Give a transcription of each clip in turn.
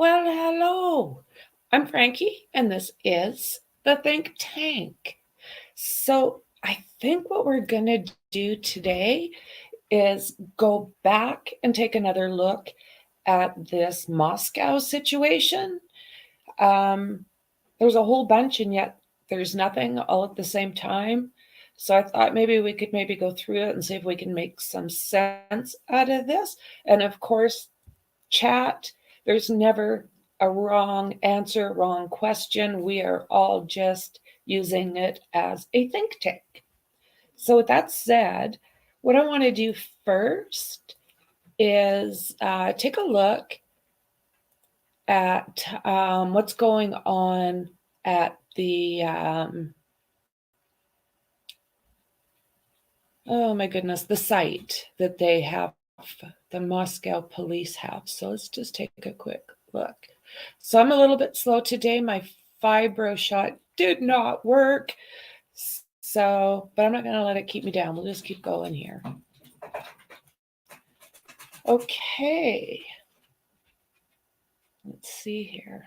Well, hello. I'm Franky, and this is the Think Tank. So, I think what we're going to do today is go back and take another look at this Moscow situation. Um, there's a whole bunch, and yet there's nothing all at the same time. So I thought maybe we could maybe go through it and see if we can make some sense out of this. And of course, chat. There's never a wrong answer, wrong question. We are all just using it as a think tank. So, with that said, what I want to do first is take a look at what's going on at the, oh my goodness, the site that they have, the Moscow police have. So let's just take a quick look. So I'm a little bit slow today. My fibro shot did not work. So, but I'm not going to let it keep me down. We'll just keep going here. Okay. Let's see here.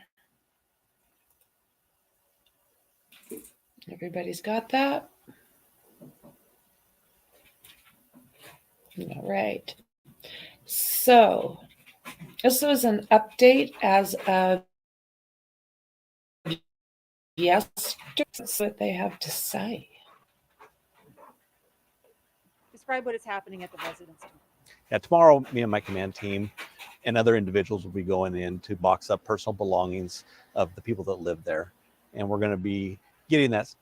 Everybody's got that? All right. So, this was an update as of yesterday. That's what they have to say. Describe what is happening at the residence. Yeah, tomorrow, me and my command team and other individuals will be going in to box up personal belongings of the people that live there. And we're going to be getting those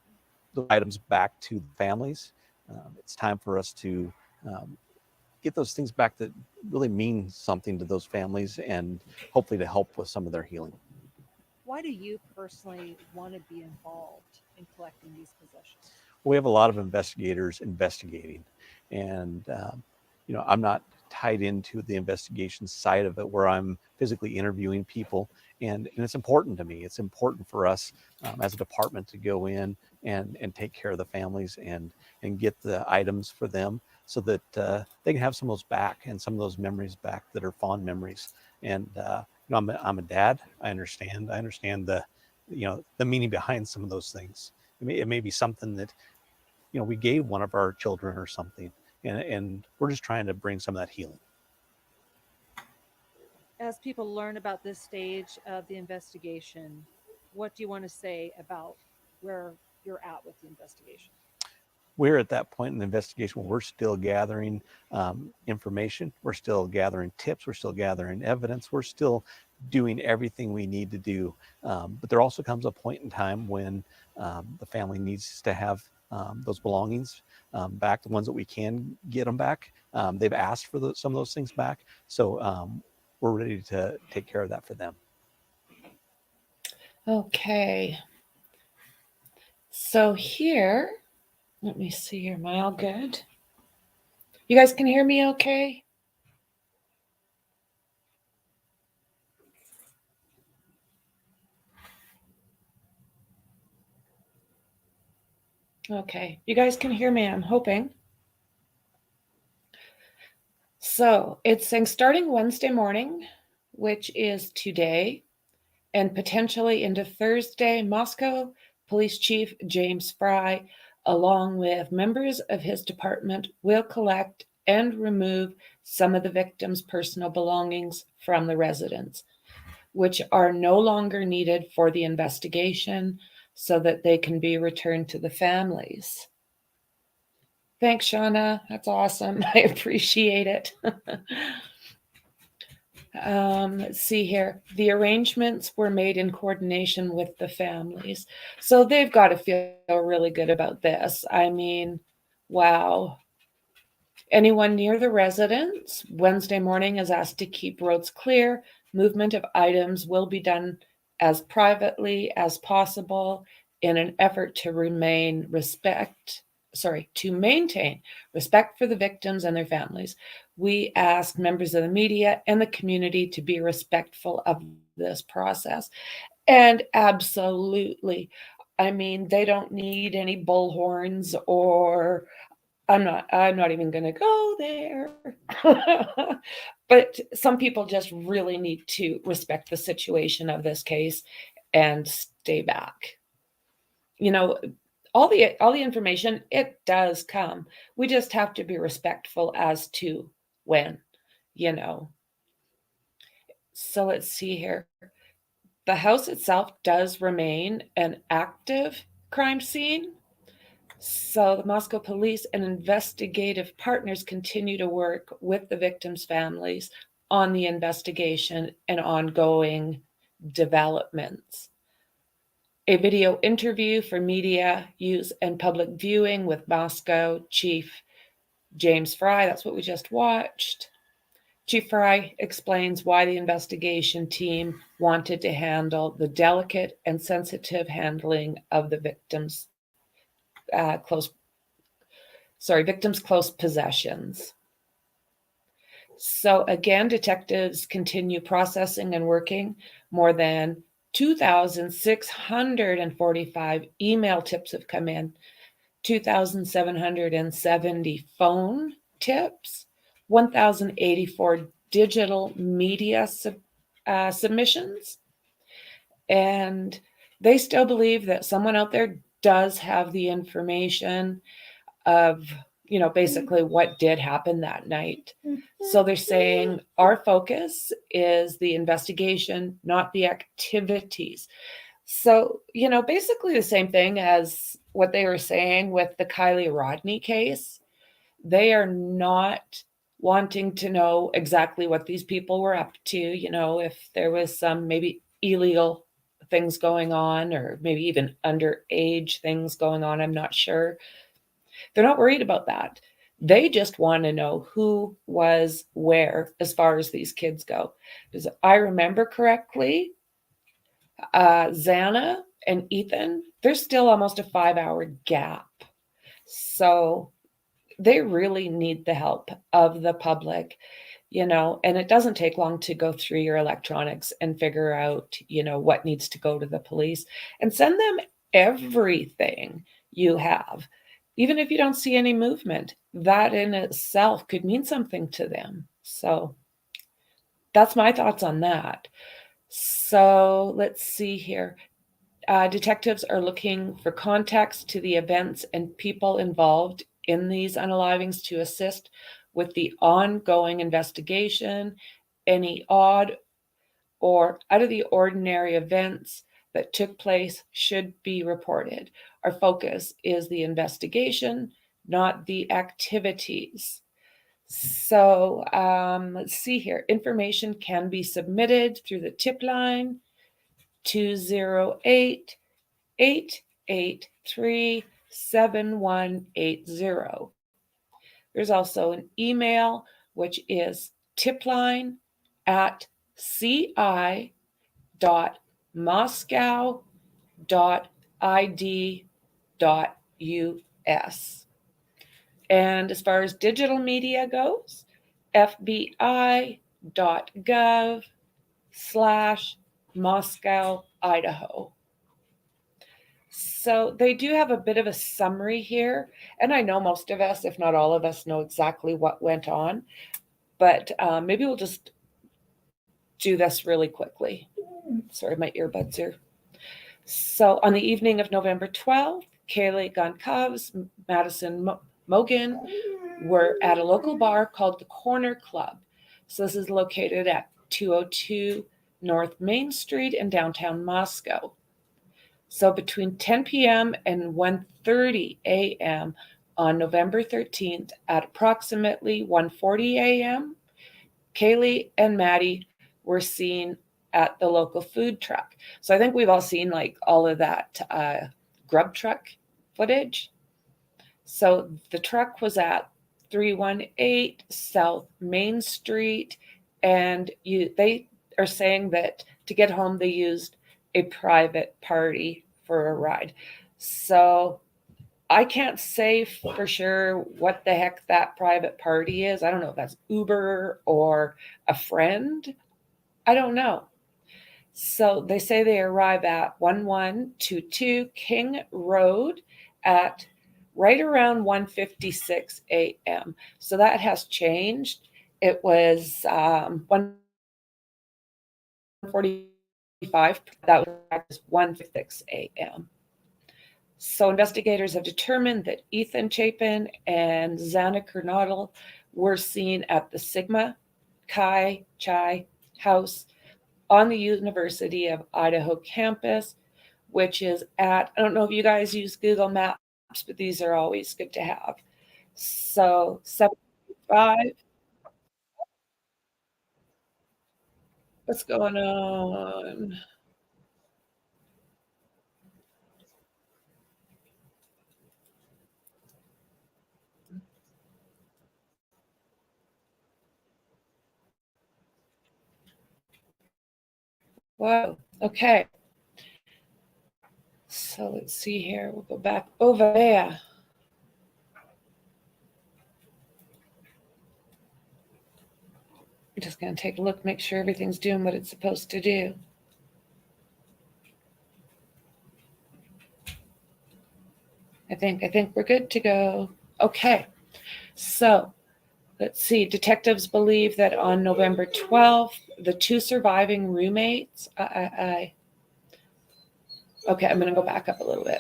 items back to the families. It's time for us to get those things back that really mean something to those families and hopefully to help with some of their healing. Why do you personally want to be involved in collecting these possessions? We have a lot of investigators investigating, and I'm not tied into the investigation side of it where I'm physically interviewing people, and it's important to me. It's important for us as a department to go in and take care of the families and get the items for them so that they can have some of those back and some of those memories back that are fond memories. And I'm a dad. I understand the the meaning behind some of those things. It may be something that we gave one of our children or something, and we're just trying to bring some of that healing. As people learn about this stage of the investigation, what do you want to say about where you're at with the investigation? We're at that point in the investigation where we're still gathering information. We're still gathering tips. We're still gathering evidence. We're still doing everything we need to do. But there also comes a point in time when the family needs to have those belongings back, the ones that we can get them back. They've asked for some of those things back. So we're ready to take care of that for them. Okay. So here, let me see here. Am I all good? You guys can hear me okay? Okay. You guys can hear me, I'm hoping. So it's saying starting Wednesday morning, which is today, and potentially into Thursday, Moscow Police Chief James Fry, along with members of his department, will collect and remove some of the victims' personal belongings from the residence, which are no longer needed for the investigation so that they can be returned to the families. Thanks, Shauna. That's awesome. I appreciate it. Let's see here. The arrangements were made in coordination with the families. So they've got to feel really good about this. I mean, wow. Anyone near the residence, Wednesday morning is asked to keep roads clear. Movement of items will be done as privately as possible in an effort to maintain respect for the victims and their families. We ask members of the media and the community to be respectful of this process. And absolutely, I mean, they don't need any bullhorns or I'm not even going to go there. But some people just really need to respect the situation of this case and stay back. You know, all the information, it does come. We just have to be respectful as to when, you know. So let's see here. The house itself does remain an active crime scene. So the Moscow police and investigative partners continue to work with the victims' families on the investigation and ongoing developments. A video interview for media use and public viewing with Moscow Chief James Fry, that's what we just watched. Chief Fry explains why the investigation team wanted to handle the delicate and sensitive handling of the victims' close possessions. So again, detectives continue processing and working. More than 2,645 email tips have come in, 2,770 phone tips, 1,084 digital media submissions, and they still believe that someone out there does have the information of, basically what did happen that night. So they're saying our focus is the investigation, not the activities. So, basically the same thing as what they were saying with the Kylie Rodney case. They are not wanting to know exactly what these people were up to, if there was some maybe illegal things going on or maybe even underage things going on, I'm not sure. They're not worried about that. They just want to know who was where as far as these kids go. Because I remember correctly, Xana and Ethan, there's still almost a 5-hour gap. So they really need the help of the public, and it doesn't take long to go through your electronics and figure out, what needs to go to the police and send them everything you have. Even if you don't see any movement, that in itself could mean something to them. So that's my thoughts on that. So let's see here. Detectives are looking for context to the events and people involved in these unalivings to assist with the ongoing investigation. Any odd or out of the ordinary events that took place should be reported. Our focus is the investigation, not the activities. So let's see here. Information can be submitted through the tip line 208 883 7180. There's also an email, which is tipline@ci.moscow.id.us. And as far as digital media goes, fbi.gov/Moscow, Idaho. So they do have a bit of a summary here. And I know most of us, if not all of us, know exactly what went on. But maybe we'll just do this really quickly. Sorry, my earbuds are. So on the evening of November 12th, Kaylee Gonkovs, Madison Mogan were at a local bar called the Corner Club. So this is located at 202 North Main Street in downtown Moscow. So between 10 p.m. and 1:30 a.m. on November 13th at approximately 1:40 a.m., Kaylee and Maddie were seen at the local food truck. So I think we've all seen like all of that grub truck footage. So the truck was at 318 South Main Street, and they are saying that to get home they used a private party for a ride. So I can't say for sure what the heck that private party is. I don't know if that's Uber or a friend. I don't know. So they say they arrive at 1122 King Road at right around 1:56 a.m. So that has changed. It was 1:45. That was 1:56 a.m. So investigators have determined that Ethan Chapin and Xana Kernodle were seen at the Sigma Chi Chai house on the University of Idaho campus, which is at, I don't know if you guys use Google Maps, but these are always good to have. So 75, what's going on? Whoa, okay. So let's see here. We'll go back over there. I'm just going to take a look, make sure everything's doing what it's supposed to do. I think we're good to go. Okay. So let's see. Detectives believe that on November 12th, the two surviving roommates. Okay, I'm going to go back up a little bit.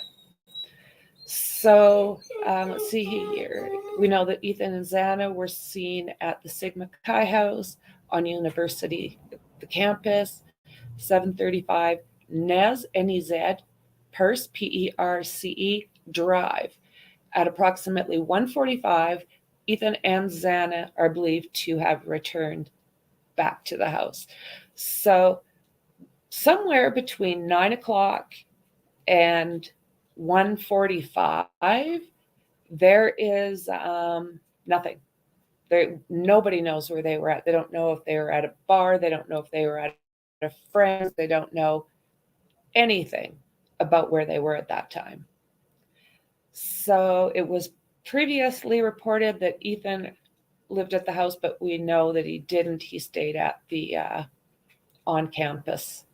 So let's see here. We know that Ethan and Xana were seen at the Sigma Chi house on University, the campus, 735 Nez, N-E-Z, Perce, P-E-R-C-E, Drive. At approximately 1:45, Ethan and Xana are believed to have returned back to the house. So somewhere between 9 o'clock and 1:45, there is nothing. Nobody knows where they were at. They don't know if they were at a bar. They don't know if they were at a friend's. They don't know anything about where they were at that time. So it was previously reported that Ethan lived at the house, but we know that he didn't. He stayed at the on campus.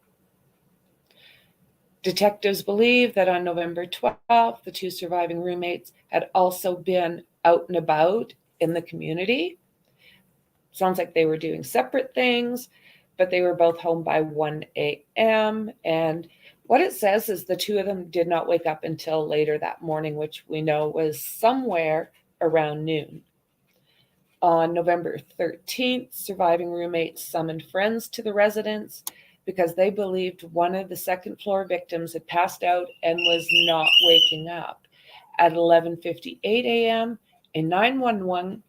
Detectives believe that on November 12th, the two surviving roommates had also been out and about in the community. Sounds like they were doing separate things, but they were both home by 1 a.m. And what it says is the two of them did not wake up until later that morning, which we know was somewhere around noon. On November 13th, surviving roommates summoned friends to the residence because they believed one of the second floor victims had passed out and was not waking up. At 11:58 a.m., a 911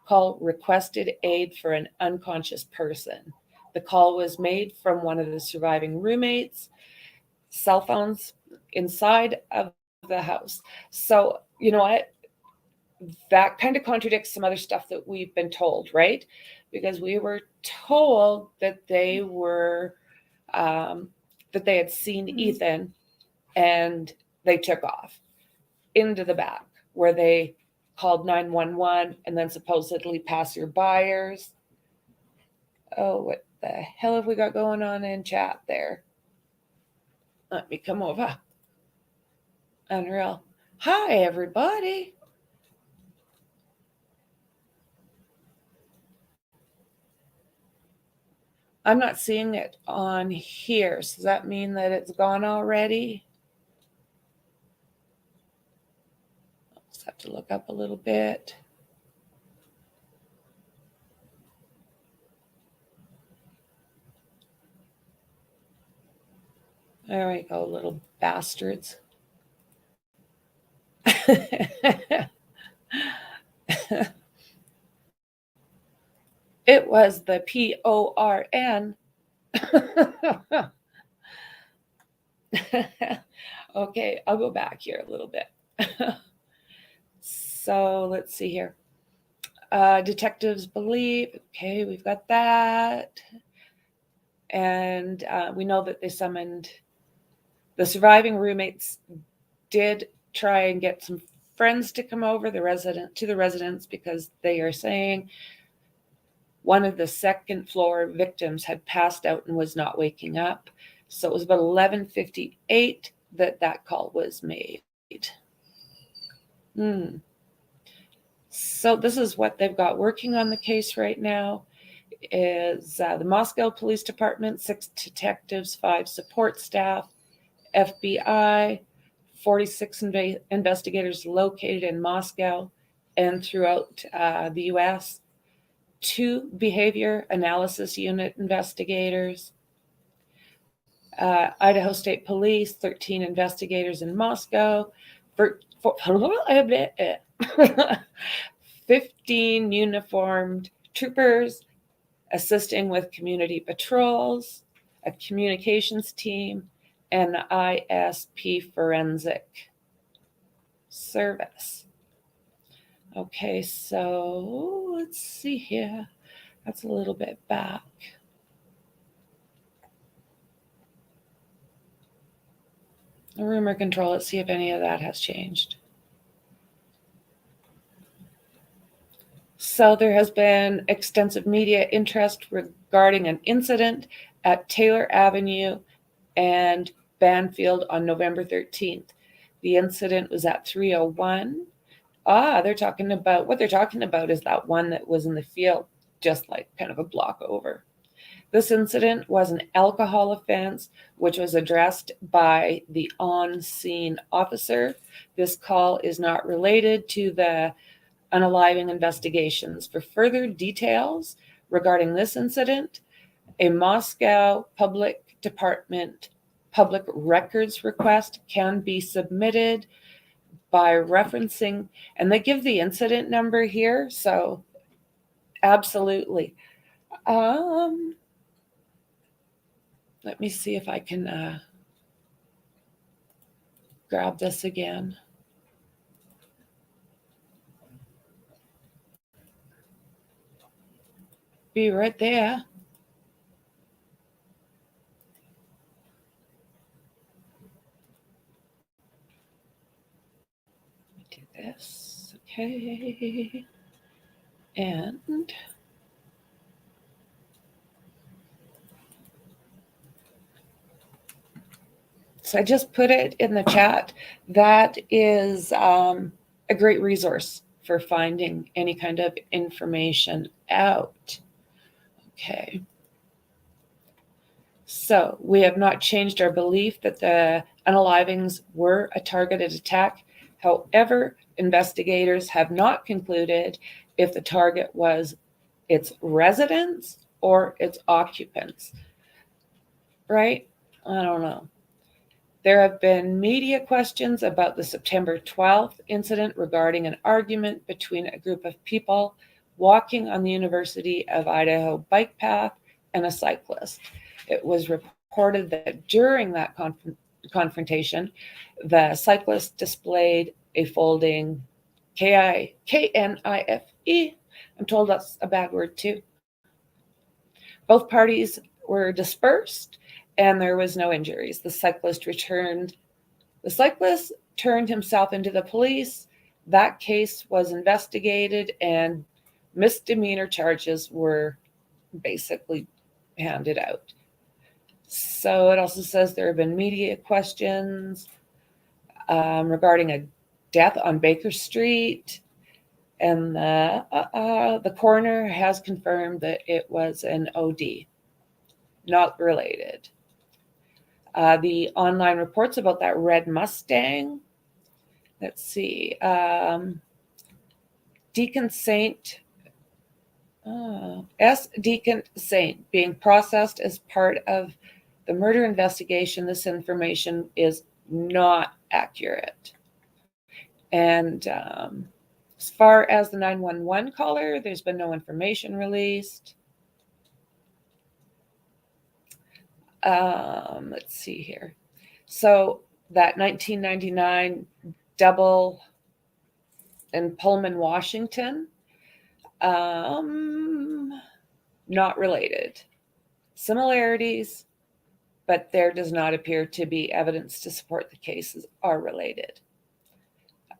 call requested aid for an unconscious person. The call was made from one of the surviving roommates' cell phones inside of the house. So, you know what? That kind of contradicts some other stuff that we've been told, right? Because we were told that they were that they had seen Ethan and they took off into the back where they called 911 and then supposedly passerbyers. Oh, what the hell have we got going on in chat there? Let me come over. Unreal. Hi, everybody. I'm not seeing it on here. So does that mean that it's gone already? I'll just have to look up a little bit. There we go, little bastards. It was the PORN. Okay, I'll go back here a little bit. So let's see here. Detectives believe, okay, we've got that. And we know that they summoned the surviving roommates did try and get some friends to come over to the residence because they are saying one of the second floor victims had passed out and was not waking up. So it was about 11:58 that call was made. So this is what they've got working on the case right now is the Moscow Police Department, 6 detectives, 5 support staff, FBI, 46 investigators located in Moscow and throughout the U.S., 2 behavior analysis unit investigators, Idaho State Police, 13 investigators in Moscow, 15 uniformed troopers assisting with community patrols, a communications team, and ISP forensic service. Okay, so let's see here. That's a little bit back. The rumor control, let's see if any of that has changed. So there has been extensive media interest regarding an incident at Taylor Avenue and Banfield on November 13th. The incident was at 301. They're talking about, what they're talking about is that one that was in the field, just like kind of a block over. This incident was an alcohol offense, which was addressed by the on-scene officer. This call is not related to the unaliving investigations. For further details regarding this incident, a Moscow Public Department public records request can be submitted by referencing, and they give the incident number here, so absolutely. Let me see if I can grab this again. Be right there. Do this, okay. And so I just put it in the chat. That is a great resource for finding any kind of information out. Okay. So we have not changed our belief that the unalivings were a targeted attack. However, investigators have not concluded if the target was its residents or its occupants. Right? I don't know. There have been media questions about the September 12th incident regarding an argument between a group of people walking on the University of Idaho bike path and a cyclist. It was reported that during that confrontation, the cyclist displayed a folding KNIFE. I'm told that's a bad word too. Both parties were dispersed and there was no injuries. The cyclist turned himself into the police. That case was investigated and misdemeanor charges were basically handed out. So it also says there have been media questions regarding a death on Baker Street, and the coroner has confirmed that it was an OD, not related. The online reports about that red Mustang. Let's see. Deacon Saint, S. Deacon Saint being processed as part of the murder investigation. This information is not accurate. And as far as the 911 caller, there's been no information released. Let's see here. So that 1999 double in Pullman, Washington, not related. Similarities, but there does not appear to be evidence to support the cases are related.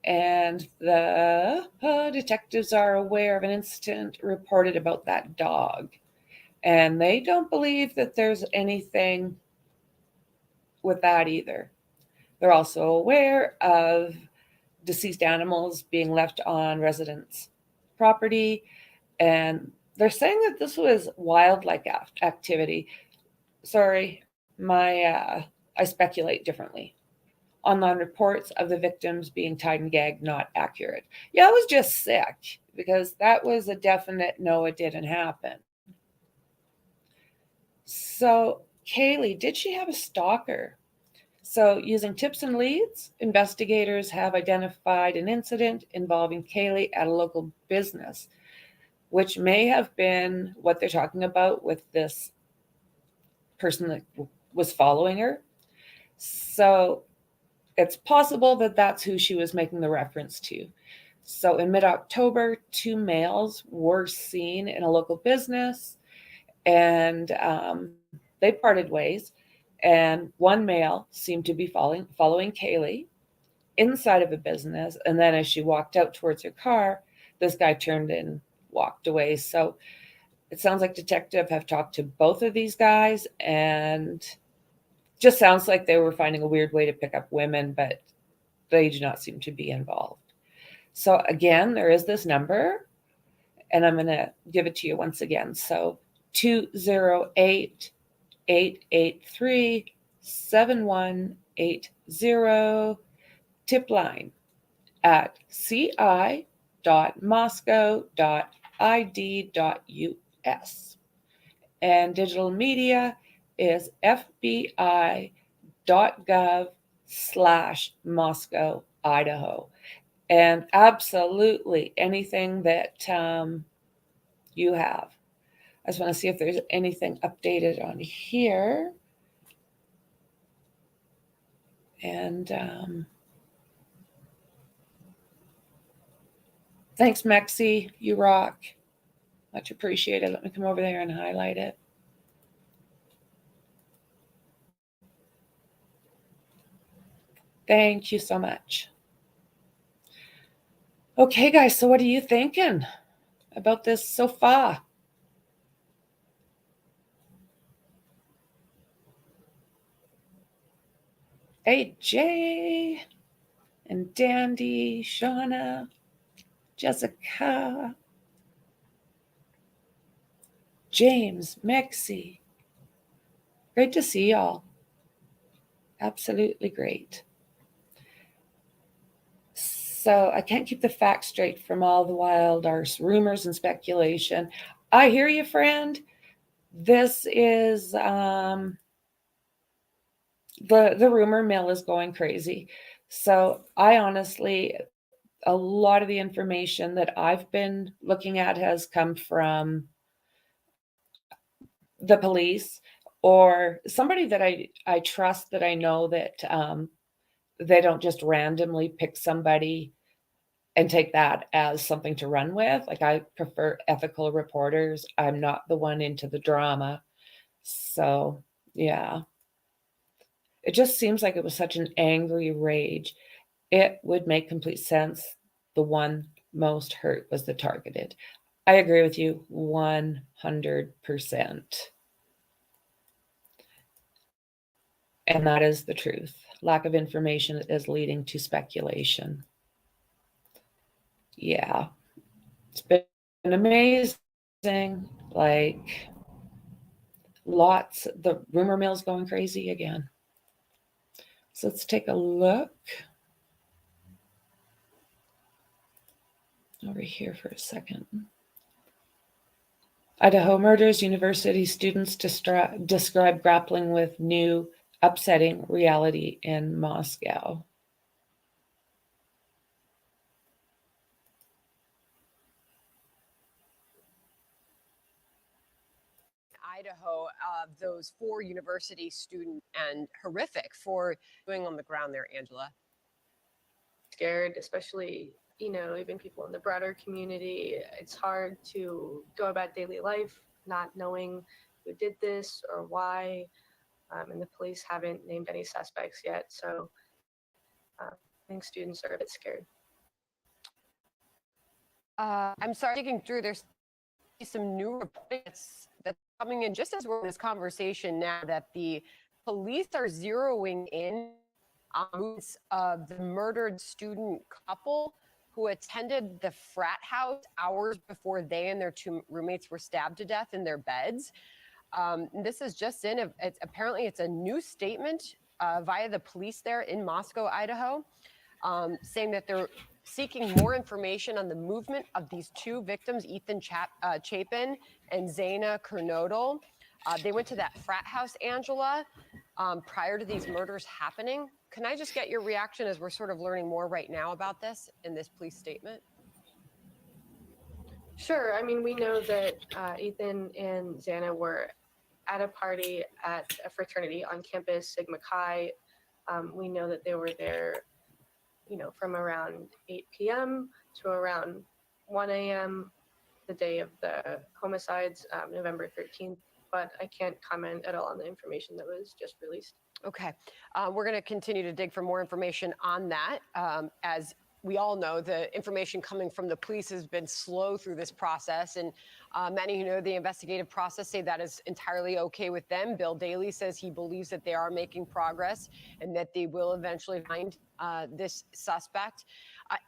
And the detectives are aware of an incident reported about that dog. And they don't believe that there's anything with that either. They're also aware of deceased animals being left on residents' property. And they're saying that this was wildlife activity. Sorry, I speculate differently. Online reports of the victims being tied and gagged not accurate. Yeah, it was just sick because that was a definite no, it didn't happen. So, Kaylee, did she have a stalker? So, using tips and leads, investigators have identified an incident involving Kaylee at a local business, which may have been what they're talking about with this person that was following her. So, it's possible that that's who she was making the reference to. So, in mid October, two males were seen in a local business, and they parted ways. And one male seemed to be following Kaylee inside of a business. And then as she walked out towards her car, this guy turned and walked away. So it sounds like detectives have talked to both of these guys, and just sounds like they were finding a weird way to pick up women, but they do not seem to be involved. So again, there is this number, and I'm going to give it to you once again. So 208 883 7180, tip line at ci.moscow.id.us. And digital media is fbi.gov/Moscow, Idaho. And absolutely anything that you have. I just want to see if there's anything updated on here. And thanks, Mexi. You rock. Much appreciated. Let me come over there and highlight it. Thank you so much. Okay, guys, so what are you thinking about this so far? Hey, Jay and Dandy, Shauna, Jessica, James, Mexi. Great to see y'all. Absolutely great. So I can't keep the facts straight from all the wild arse rumors and speculation. I hear you, friend. This is the rumor mill is going crazy. So I honestly, a lot of the information that I've been looking at has come from the police or somebody that I trust, that I know that they don't just randomly pick somebody and take that as something to run with. Like, I prefer ethical reporters. I'm not the one into the drama. So, yeah. It just seems like it was such an angry rage. It would make complete sense. The one most hurt was the targeted. I agree with you 100%. And that is the truth. Lack of information is leading to speculation. Yeah. It's been amazing. Like, the rumor mill's going crazy again. So let's take a look over here for a second. Idaho murders, university students describe grappling with new upsetting reality in Moscow. Idaho, those 4 university students, and horrific for doing on the ground there, Angela. Scared, especially, even people in the broader community. It's hard to go about daily life not knowing who did this or why, and the police haven't named any suspects yet. So I think students are a bit scared. I'm sorry, digging through, there's some new reports that's coming in just as we're in this conversation now, that the police are zeroing in of the murdered student couple who attended the frat house hours before they and their two roommates were stabbed to death in their beds. This is just in, apparently it's a new statement via the police there in Moscow, Idaho, saying that they're seeking more information on the movement of these two victims, Ethan Chapin and Zaina Kernodle. They went to that frat house, Angela, prior to these murders happening. Can I just get your reaction as we're sort of learning more right now about this in this police statement? Sure. I mean, we know that Ethan and Xana were at a party at a fraternity on campus, Sigma Chi. We know that they were there, from around 8 p.m. to around 1 a.m. the day of the homicides, November 13th. But I can't comment at all on the information that was just released. Okay. We're going to continue to dig for more information on that. As we all know, the information coming from the police has been slow through this process, and many who know the investigative process say that is entirely okay with them. Bill Daley says he believes that they are making progress and that they will eventually find this suspect.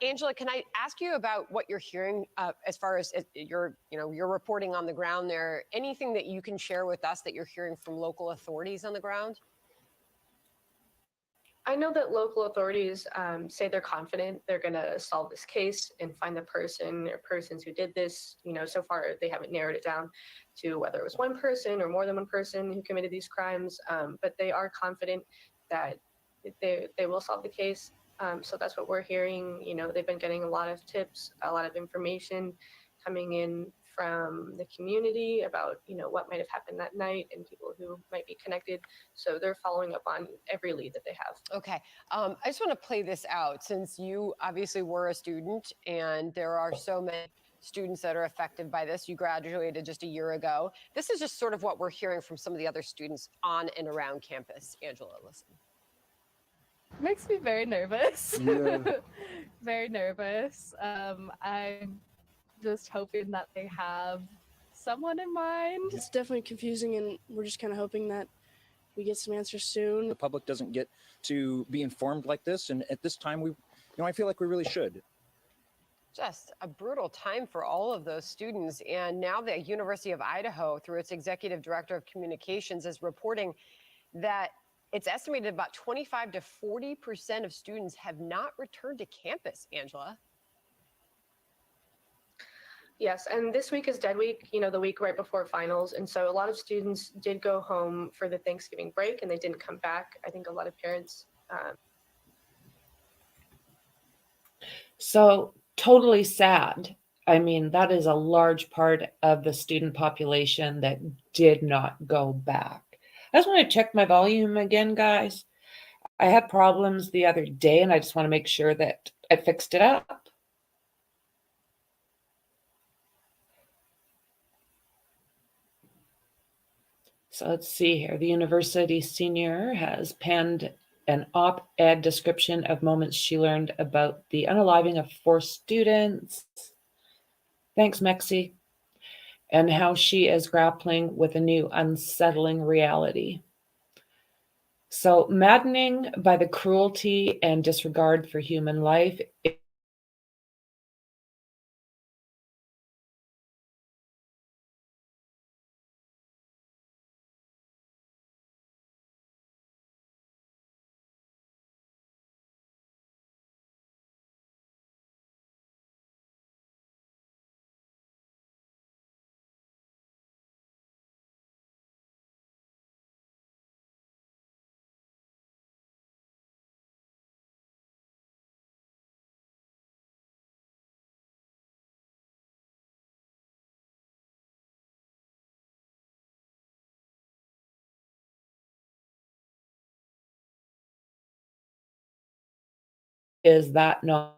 Angela, can I ask you about what you're hearing as far as your reporting on the ground there? Anything that you can share with us that you're hearing from local authorities on the ground? I know that local authorities say they're confident they're going to solve this case and find the person or persons who did this. So far they haven't narrowed it down to whether it was one person or more than one person who committed these crimes, but they are confident that they will solve the case. So that's what we're hearing. They've been getting a lot of tips, a lot of information coming in from the community about what might have happened that night and people who might be connected. So they're following up on every lead that they have. Okay. I just want to play this out since you obviously were a student and there are so many students that are affected by this. You graduated just a year ago. This is just sort of what we're hearing from some of the other students on and around campus. Angela, listen. Makes me very nervous. Yeah. Very nervous. I'm just hoping that they have someone in mind. It's definitely confusing, and we're just kind of hoping that we get some answers soon. The public doesn't get to be informed like this, and at this time, I feel like we really should. Just a brutal time for all of those students. And now the University of Idaho, through its executive director of communications, is reporting that it's estimated about 25 to 40% of students have not returned to campus, Angela. Yes, and this week is Dead Week, the week right before finals. And so a lot of students did go home for the Thanksgiving break and they didn't come back. I think a lot of parents. So totally sad. I mean, that is a large part of the student population that did not go back. I just want to check my volume again, guys. I had problems the other day and I just want to make sure that I fixed it up. So let's see here. The university senior has penned an op-ed description of moments she learned about the unaliving of 4 students. Thanks, Mexi. And how she is grappling with a new unsettling reality. So maddening by the cruelty and disregard for human life, is that not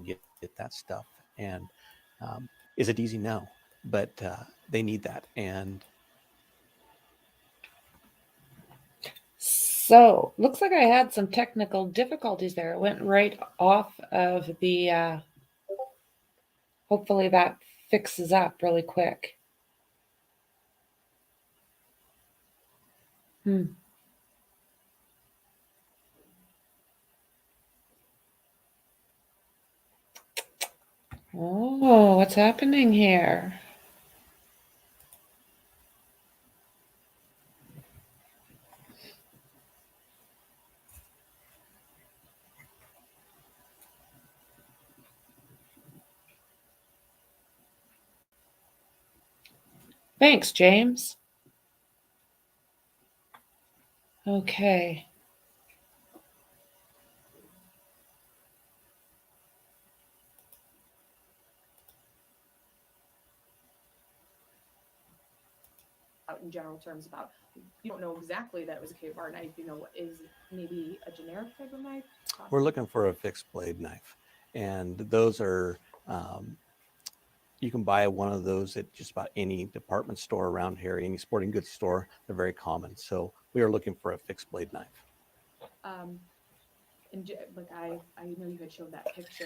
get that stuff. And is it easy? No, but they need that. And So, looks like I had some technical difficulties there. It went right off of the. Hopefully that fixes up really quick. Oh, what's happening here? Thanks, James. Okay. In general terms about you don't know exactly that it was a cave bar knife, you know, is maybe a generic type of knife? we're looking for a fixed blade knife, and those are you can buy one of those at just about any department store around here, any sporting goods store. They're very common. So we are looking for a fixed blade knife. And like I know you had showed that picture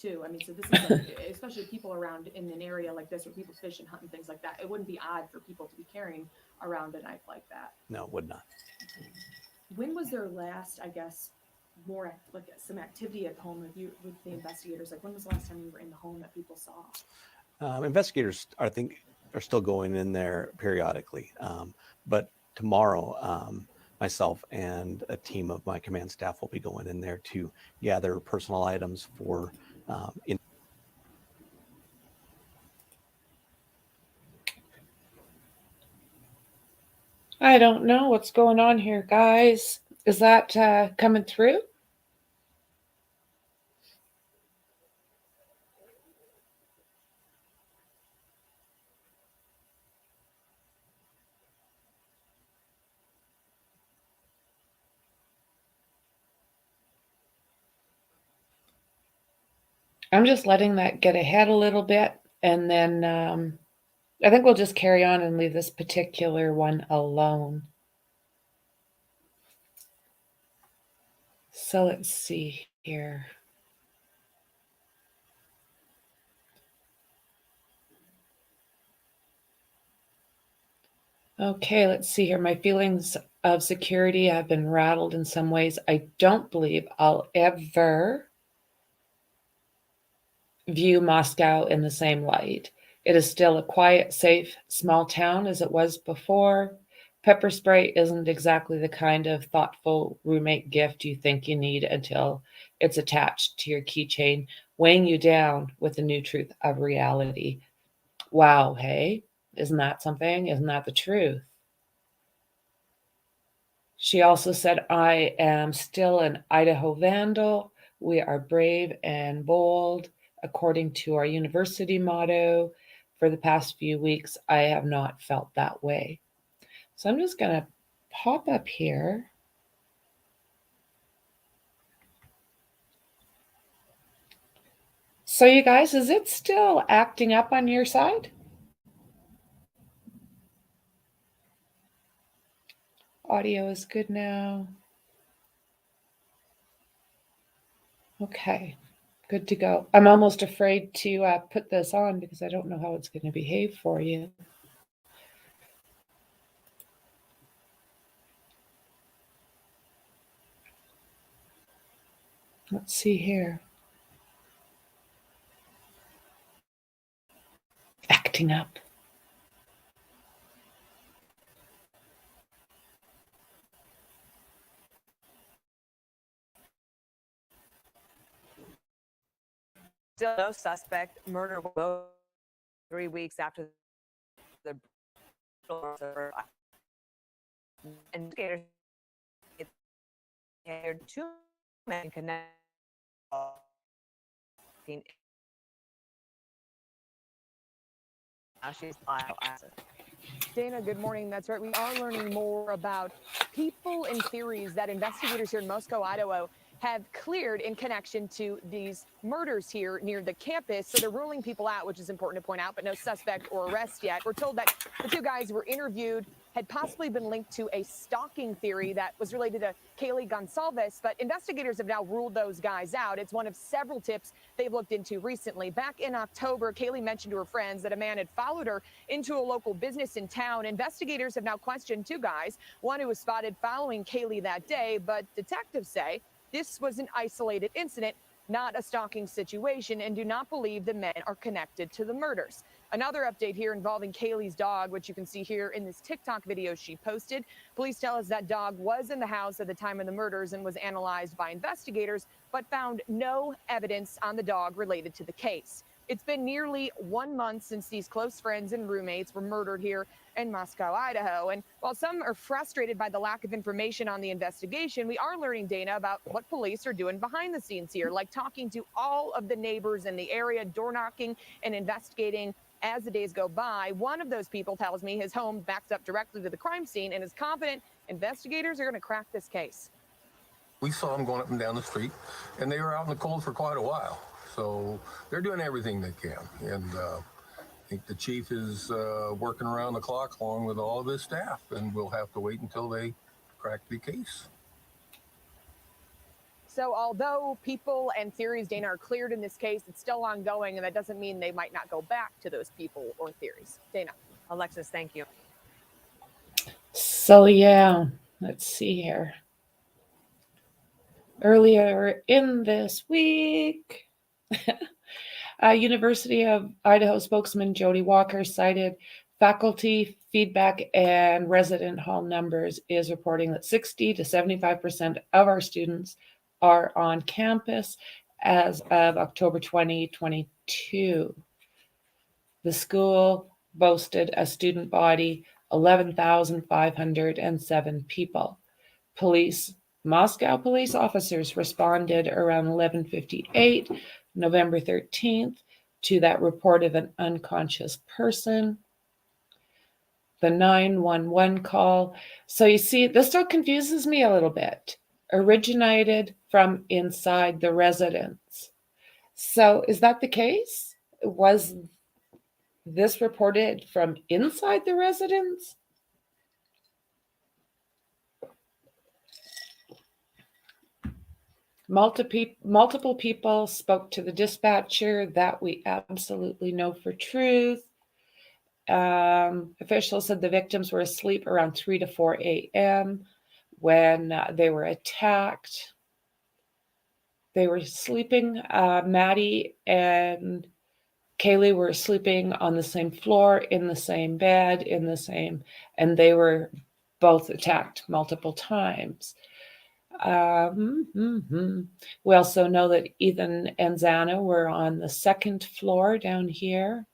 too. I mean, so this is like, especially people around in an area like this where people fish and hunt and things like that. It wouldn't be odd for people to be carrying around a knife like that. No, it would not. When was their last, I guess, more like some activity at home with you, with the investigators? Like when was the last time you were in the home that people saw? Investigators, I think, are still going in there periodically. But tomorrow, myself and a team of my command staff will be going in there to gather personal items for I don't know what's going on here, guys. Is that coming through? I'm just letting that get ahead a little bit, and then I think we'll just carry on and leave this particular one alone. So let's see here. Okay, let's see here. My feelings of security have been rattled in some ways. I don't believe I'll ever view Moscow in the same light. It is still a quiet, safe, small town as it was before. Pepper spray isn't exactly the kind of thoughtful roommate gift you think you need until it's attached to your keychain, weighing you down with the new truth of reality. Wow, hey? Isn't that something? Isn't that the truth? She also said, I am still an Idaho vandal. We are brave and bold, according to our university motto. For the past few weeks, I have not felt that way. So I'm just going to pop up here. So, you guys, is it still acting up on your side? Audio is good now. Okay, good to go. I'm almost afraid to put this on because I don't know how it's going to behave for you. Let's see here. Acting up. Still no suspect. Murder 3 weeks after the investigators had 2 men connected. Now she's bioacid. Dana, good morning. That's right. We are learning more about people and theories that investigators here in Moscow, Idaho, have cleared in connection to these murders here near the campus. So they're ruling people out, which is important to point out, but no suspect or arrest yet. We're told that the two guys who were interviewed had possibly been linked to a stalking theory that was related to Kaylee Gonsalves, but investigators have now ruled those guys out. It's one of several tips they've looked into recently. Back in October, Kaylee mentioned to her friends that a man had followed her into a local business in town. Investigators have now questioned two guys, one who was spotted following Kaylee that day, but detectives say this was an isolated incident, not a stalking situation, and do not believe the men are connected to the murders. Another update here involving Kaylee's dog, which you can see here in this TikTok video she posted. Police tell us that dog was in the house at the time of the murders and was analyzed by investigators, but found no evidence on the dog related to the case. It's been nearly 1 month since these close friends and roommates were murdered here in Moscow, Idaho. And while some are frustrated by the lack of information on the investigation, we are learning, Dana, about what police are doing behind the scenes here, like talking to all of the neighbors in the area, door knocking and investigating as the days go by. One of those people tells me his home backs up directly to the crime scene and is confident investigators are going to crack this case. We saw them going up and down the street, and they were out in the cold for quite a while. So they're doing everything they can. And I think the chief is working around the clock along with all of his staff, and we'll have to wait until they crack the case. So although people and theories, Dana, are cleared in this case, it's still ongoing, and that doesn't mean they might not go back to those people or theories. Dana. Alexis, thank you. So yeah, let's see here. Earlier in this week, University of Idaho spokesman Jody Walker cited faculty feedback and resident hall numbers is reporting that 60 to 75% of our students are on campus as of October 2022. The school boasted a student body 11,507 people. Moscow police officers responded around 11:58, November 13th, to that report of an unconscious person. The 911 call. So you see, this still confuses me a little bit. Originated from inside the residence. So is that the case? Was this reported from inside the residence? Multiple people spoke to the dispatcher. That we absolutely know for truth. Officials said the victims were asleep around 3 to 4 a.m. when they were attacked. They were sleeping. Maddie and Kaylee were sleeping on the same floor, in the same bed, and they were both attacked multiple times. We also know that Ethan and Xana were on the second floor down here.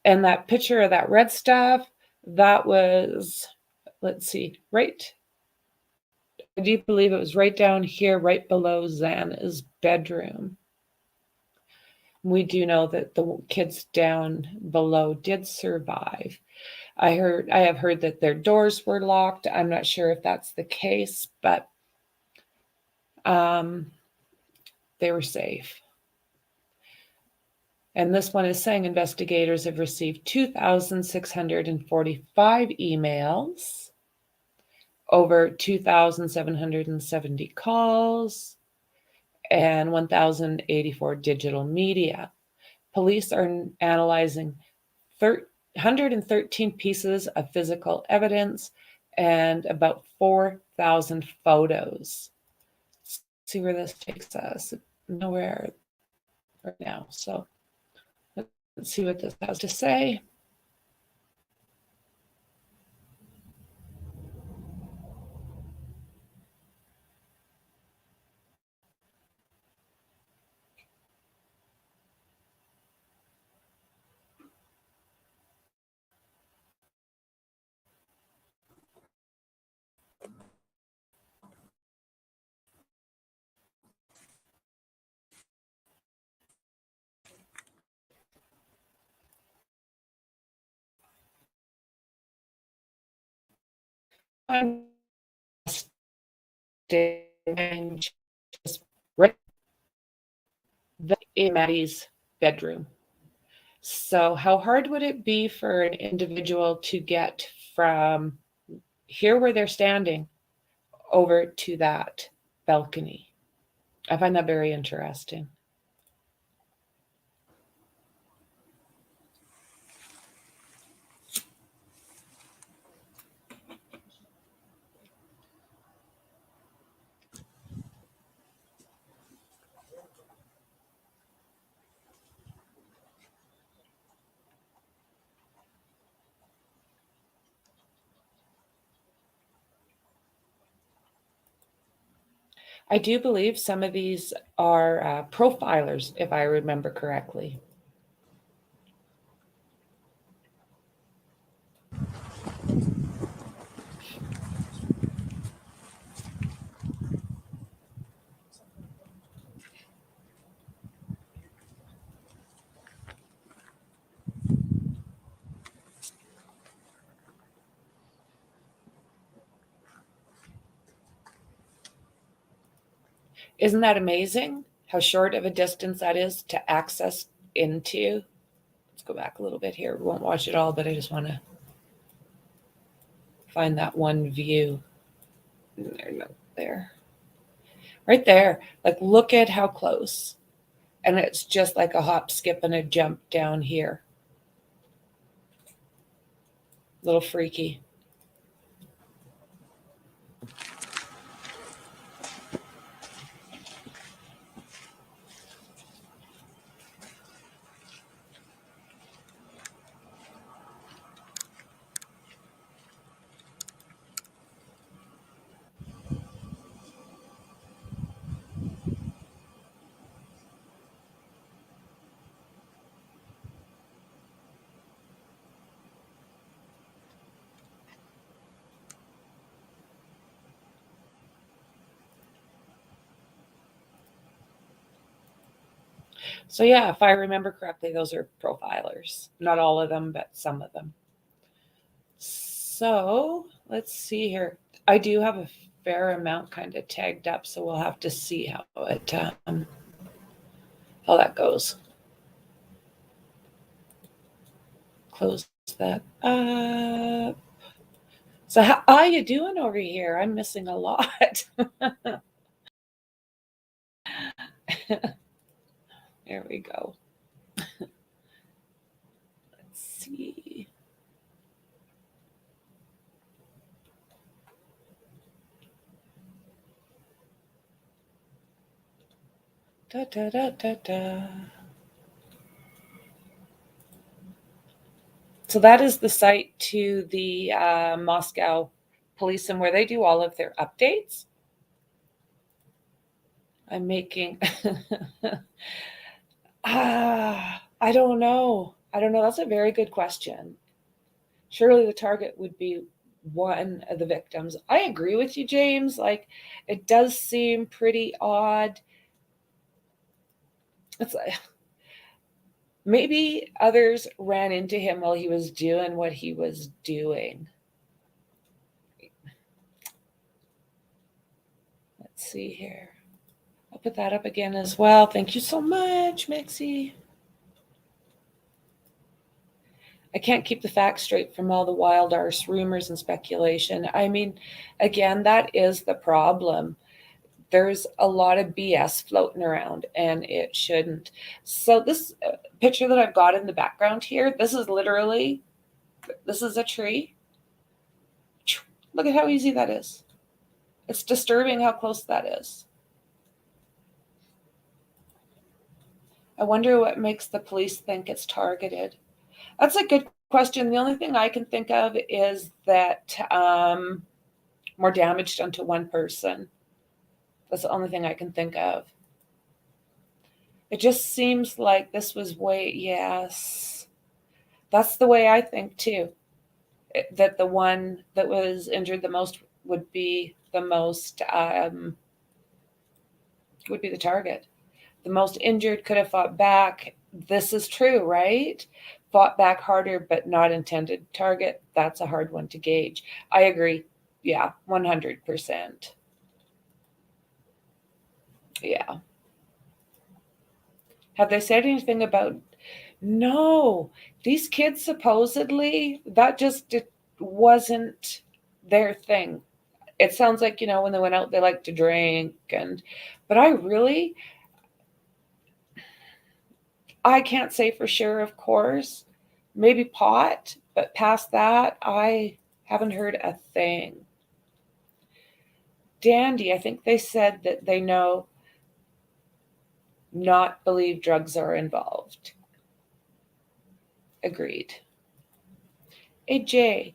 And that picture of that red stuff, that was, let's see, right, I do believe it was right down here, right below Xana's bedroom. We do know that the kids down below did survive. I have heard that their doors were locked. I'm not sure if that's the case, but they were safe. And this one is saying investigators have received 2,645 emails, over 2,770 calls, and 1,084 digital media. Police are analyzing 113 pieces of physical evidence and about 4,000 photos. Let's see where this takes us. Nowhere right now. So let's see what this has to say. right in Maddie's bedroom. So how hard would it be for an individual to get from here where they're standing over to that balcony? I find that very interesting. I do believe some of these are profilers, if I remember correctly. Isn't that amazing how short of a distance that is to access into? Let's go back a little bit here. We won't watch it all, but I just want to find that one view. There. Right there. Like, look at how close. And it's just like a hop, skip, and a jump down here. Little freaky. So yeah, if I remember correctly, those are profilers. Not all of them, but some of them. So let's see here. I do have a fair amount kind of tagged up, so we'll have to see how that goes. Close that up. So how are you doing over here? I'm missing a lot. There we go. Let's see. Da, da, da, da, da. So that is the site to the Moscow police and where they do all of their updates. I'm making... I don't know. That's a very good question. Surely the target would be one of the victims. I agree with you, James. Like, it does seem pretty odd. It's like maybe others ran into him while he was doing what he was doing. Let's see here. I'll put that up again as well. Thank you so much, Mixie. I can't keep the facts straight from all the wild arse rumors and speculation. I mean, again, that is the problem. There's a lot of BS floating around, and it shouldn't. So this picture that I've got in the background here, this is a tree. Look at how easy that is. It's disturbing how close that is. I wonder what makes the police think it's targeted. That's a good question. The only thing I can think of is that more damage done to one person. That's the only thing I can think of. It just seems like this was yes. That's the way I think too. That the one that was injured the most would be the most, would be the target. The most injured could have fought back. This is true, right? Fought back harder, but not intended target. That's a hard one to gauge. I agree. Yeah, 100%. Yeah. Have they said anything about? No, these kids supposedly that just it wasn't their thing. It sounds like, when they went out, they like to drink, but I can't say for sure, of course. Maybe pot, but past that, I haven't heard a thing. Dandy, I think they said that they know, not believe drugs are involved. Agreed. AJ,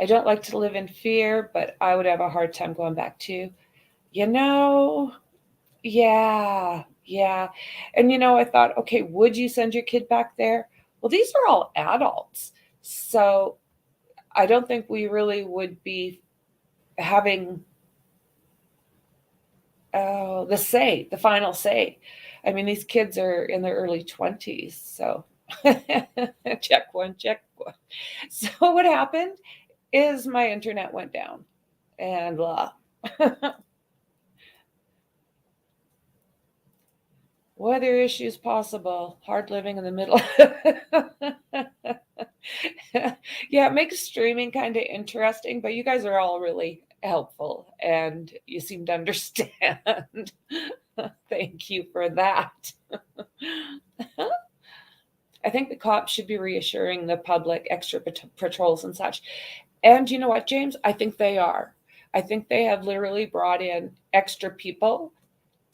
I don't like to live in fear, but I would have a hard time going back to, you know, yeah, yeah. And I thought, okay, would you send your kid back there? Well, these are all adults. So I don't think we really would be having the final say. I mean, these kids are in their early 20s. So check one, check one. So what happened is my internet went down and blah. Weather issues possible. Hard living in the middle. Yeah, it makes streaming kind of interesting, but you guys are all really helpful and you seem to understand. Thank you for that. I think the cops should be reassuring the public extra patrols and such. And you know what, James? I think they are. I think they have literally brought in extra people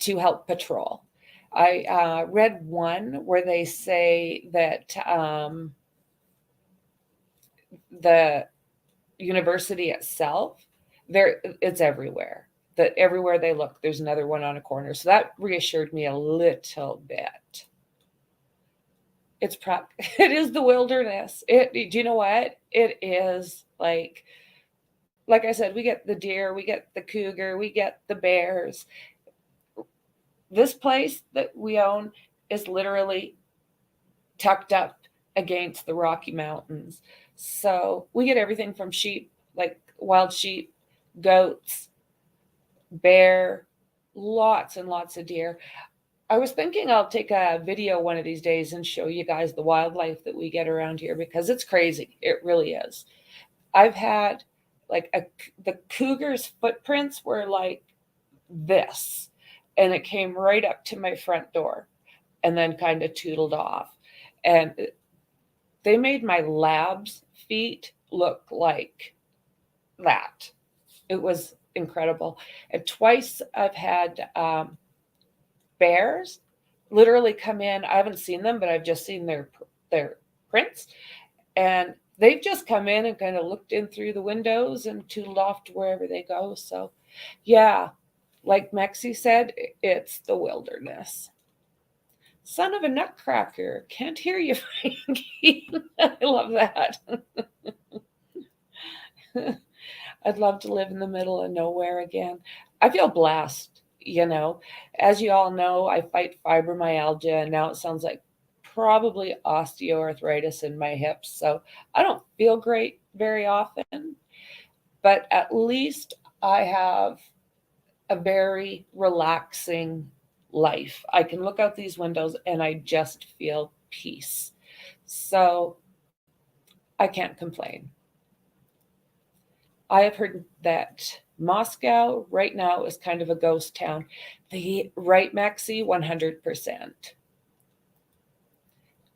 to help patrol. I read one where they say that the university itself, it's everywhere. That everywhere they look, there's another one on a corner. So that reassured me a little bit. It's it is the wilderness. Do you know what? It is like I said, we get the deer, we get the cougar, we get the bears. This place that we own is literally tucked up against the Rocky Mountains. So we get everything from sheep, like wild sheep, goats, bear, lots and lots of deer. I was thinking I'll take a video one of these days and show you guys the wildlife that we get around here because it's crazy. It really is. I've had the cougar's footprints were like this, and it came right up to my front door and then kind of tootled off. And they made my lab's feet look like that. It was incredible. And twice I've had bears literally come in. I haven't seen them, but I've just seen their prints. And they've just come in and kind of looked in through the windows and tootled off to wherever they go. So, yeah, like Mexi said, it's the wilderness. Son of a nutcracker. Can't hear you, Franky. I love that. I'd love to live in the middle of nowhere again. I feel blessed, As you all know, I fight fibromyalgia, and now it sounds like probably osteoarthritis in my hips. So I don't feel great very often, but at least I have a very relaxing life. I can look out these windows and I just feel peace. So I can't complain. I have heard that Moscow right now is kind of a ghost town. Right, Maxi, 100%.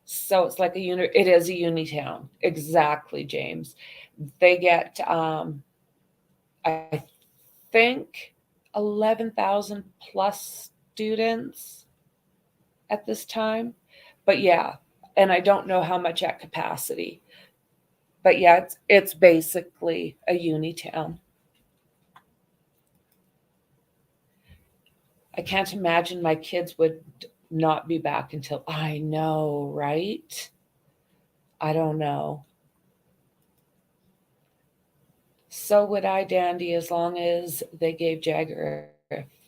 So it's like it is a uni town. Exactly, James. They get, I think, 11,000 plus students at this time. But yeah, and I don't know how much at capacity. But yeah, it's basically a uni town. I can't imagine my kids would not be back until, I know, right? I don't know. So would I, Dandy, as long as they gave Jagger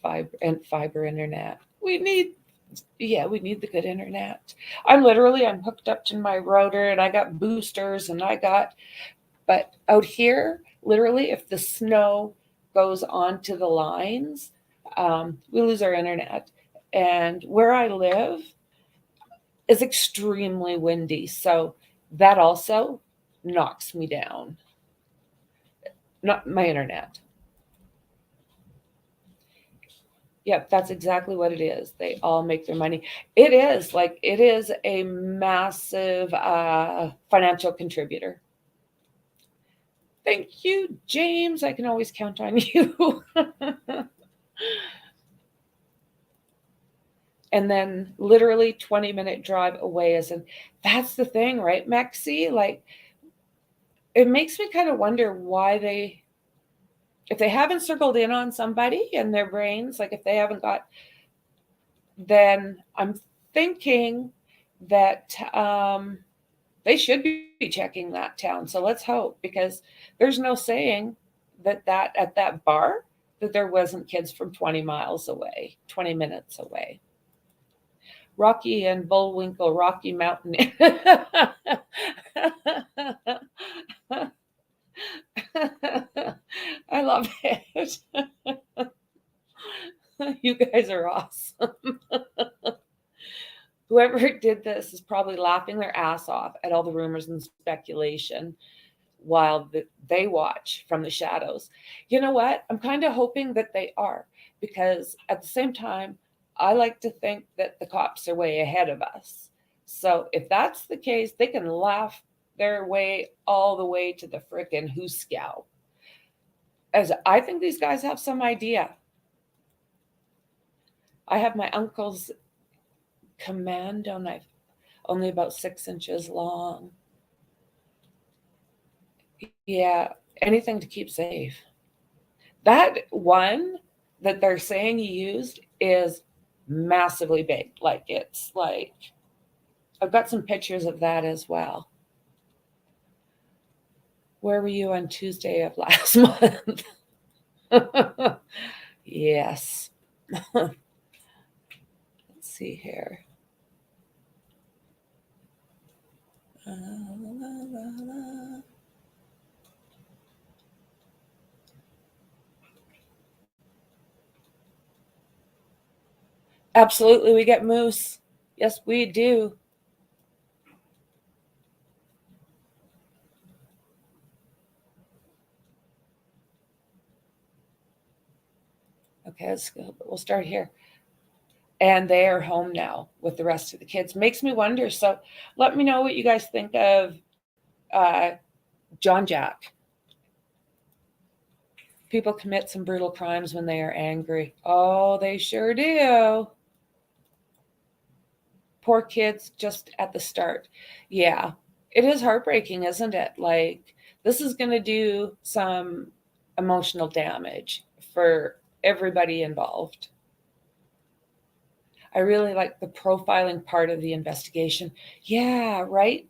fiber internet. We need the good internet. I'm hooked up to my router and I got boosters but out here, literally, if the snow goes onto the lines, we lose our internet. And where I live is extremely windy. So that also knocks me down. Not my internet. Yep, that's exactly what it is. They all make their money. It is a massive financial contributor. Thank you, James. I can always count on you. And then literally 20-minute drive away that's the thing, right, Mexi? Like, it makes me kind of wonder why if they haven't circled in on somebody in their brains, like if they haven't got, then I'm thinking that they should be checking that town. So let's hope, because there's no saying that at that bar that there wasn't kids from 20 miles away, 20 minutes away. Rocky and Bullwinkle, Rocky Mountain. I love it. You guys are awesome. Whoever did this is probably laughing their ass off at all the rumors and speculation while they watch from the shadows. You know what? I'm kind of hoping that they are, because at the same time, I like to think that the cops are way ahead of us. So if that's the case, they can laugh their way all the way to the frickin' Hooskow. As I think these guys have some idea. I have my uncle's commando knife, only about 6 inches long. Yeah, anything to keep safe. That one that they're saying he used is massively big. Like, it's like, I've got some pictures of that as well. Where were you on Tuesday of last month? Yes. Let's see here. Absolutely, we get moose. Yes, we do. Okay, let's go. We'll start here. And they are home now with the rest of the kids. Makes me wonder. So let me know what you guys think of John Jack. People commit some brutal crimes when they are angry. Oh, they sure do. Poor kids just at the start. Yeah, it is heartbreaking, isn't it? Like, this is going to do some emotional damage for everybody involved. I really like the profiling part of the investigation. Yeah, right?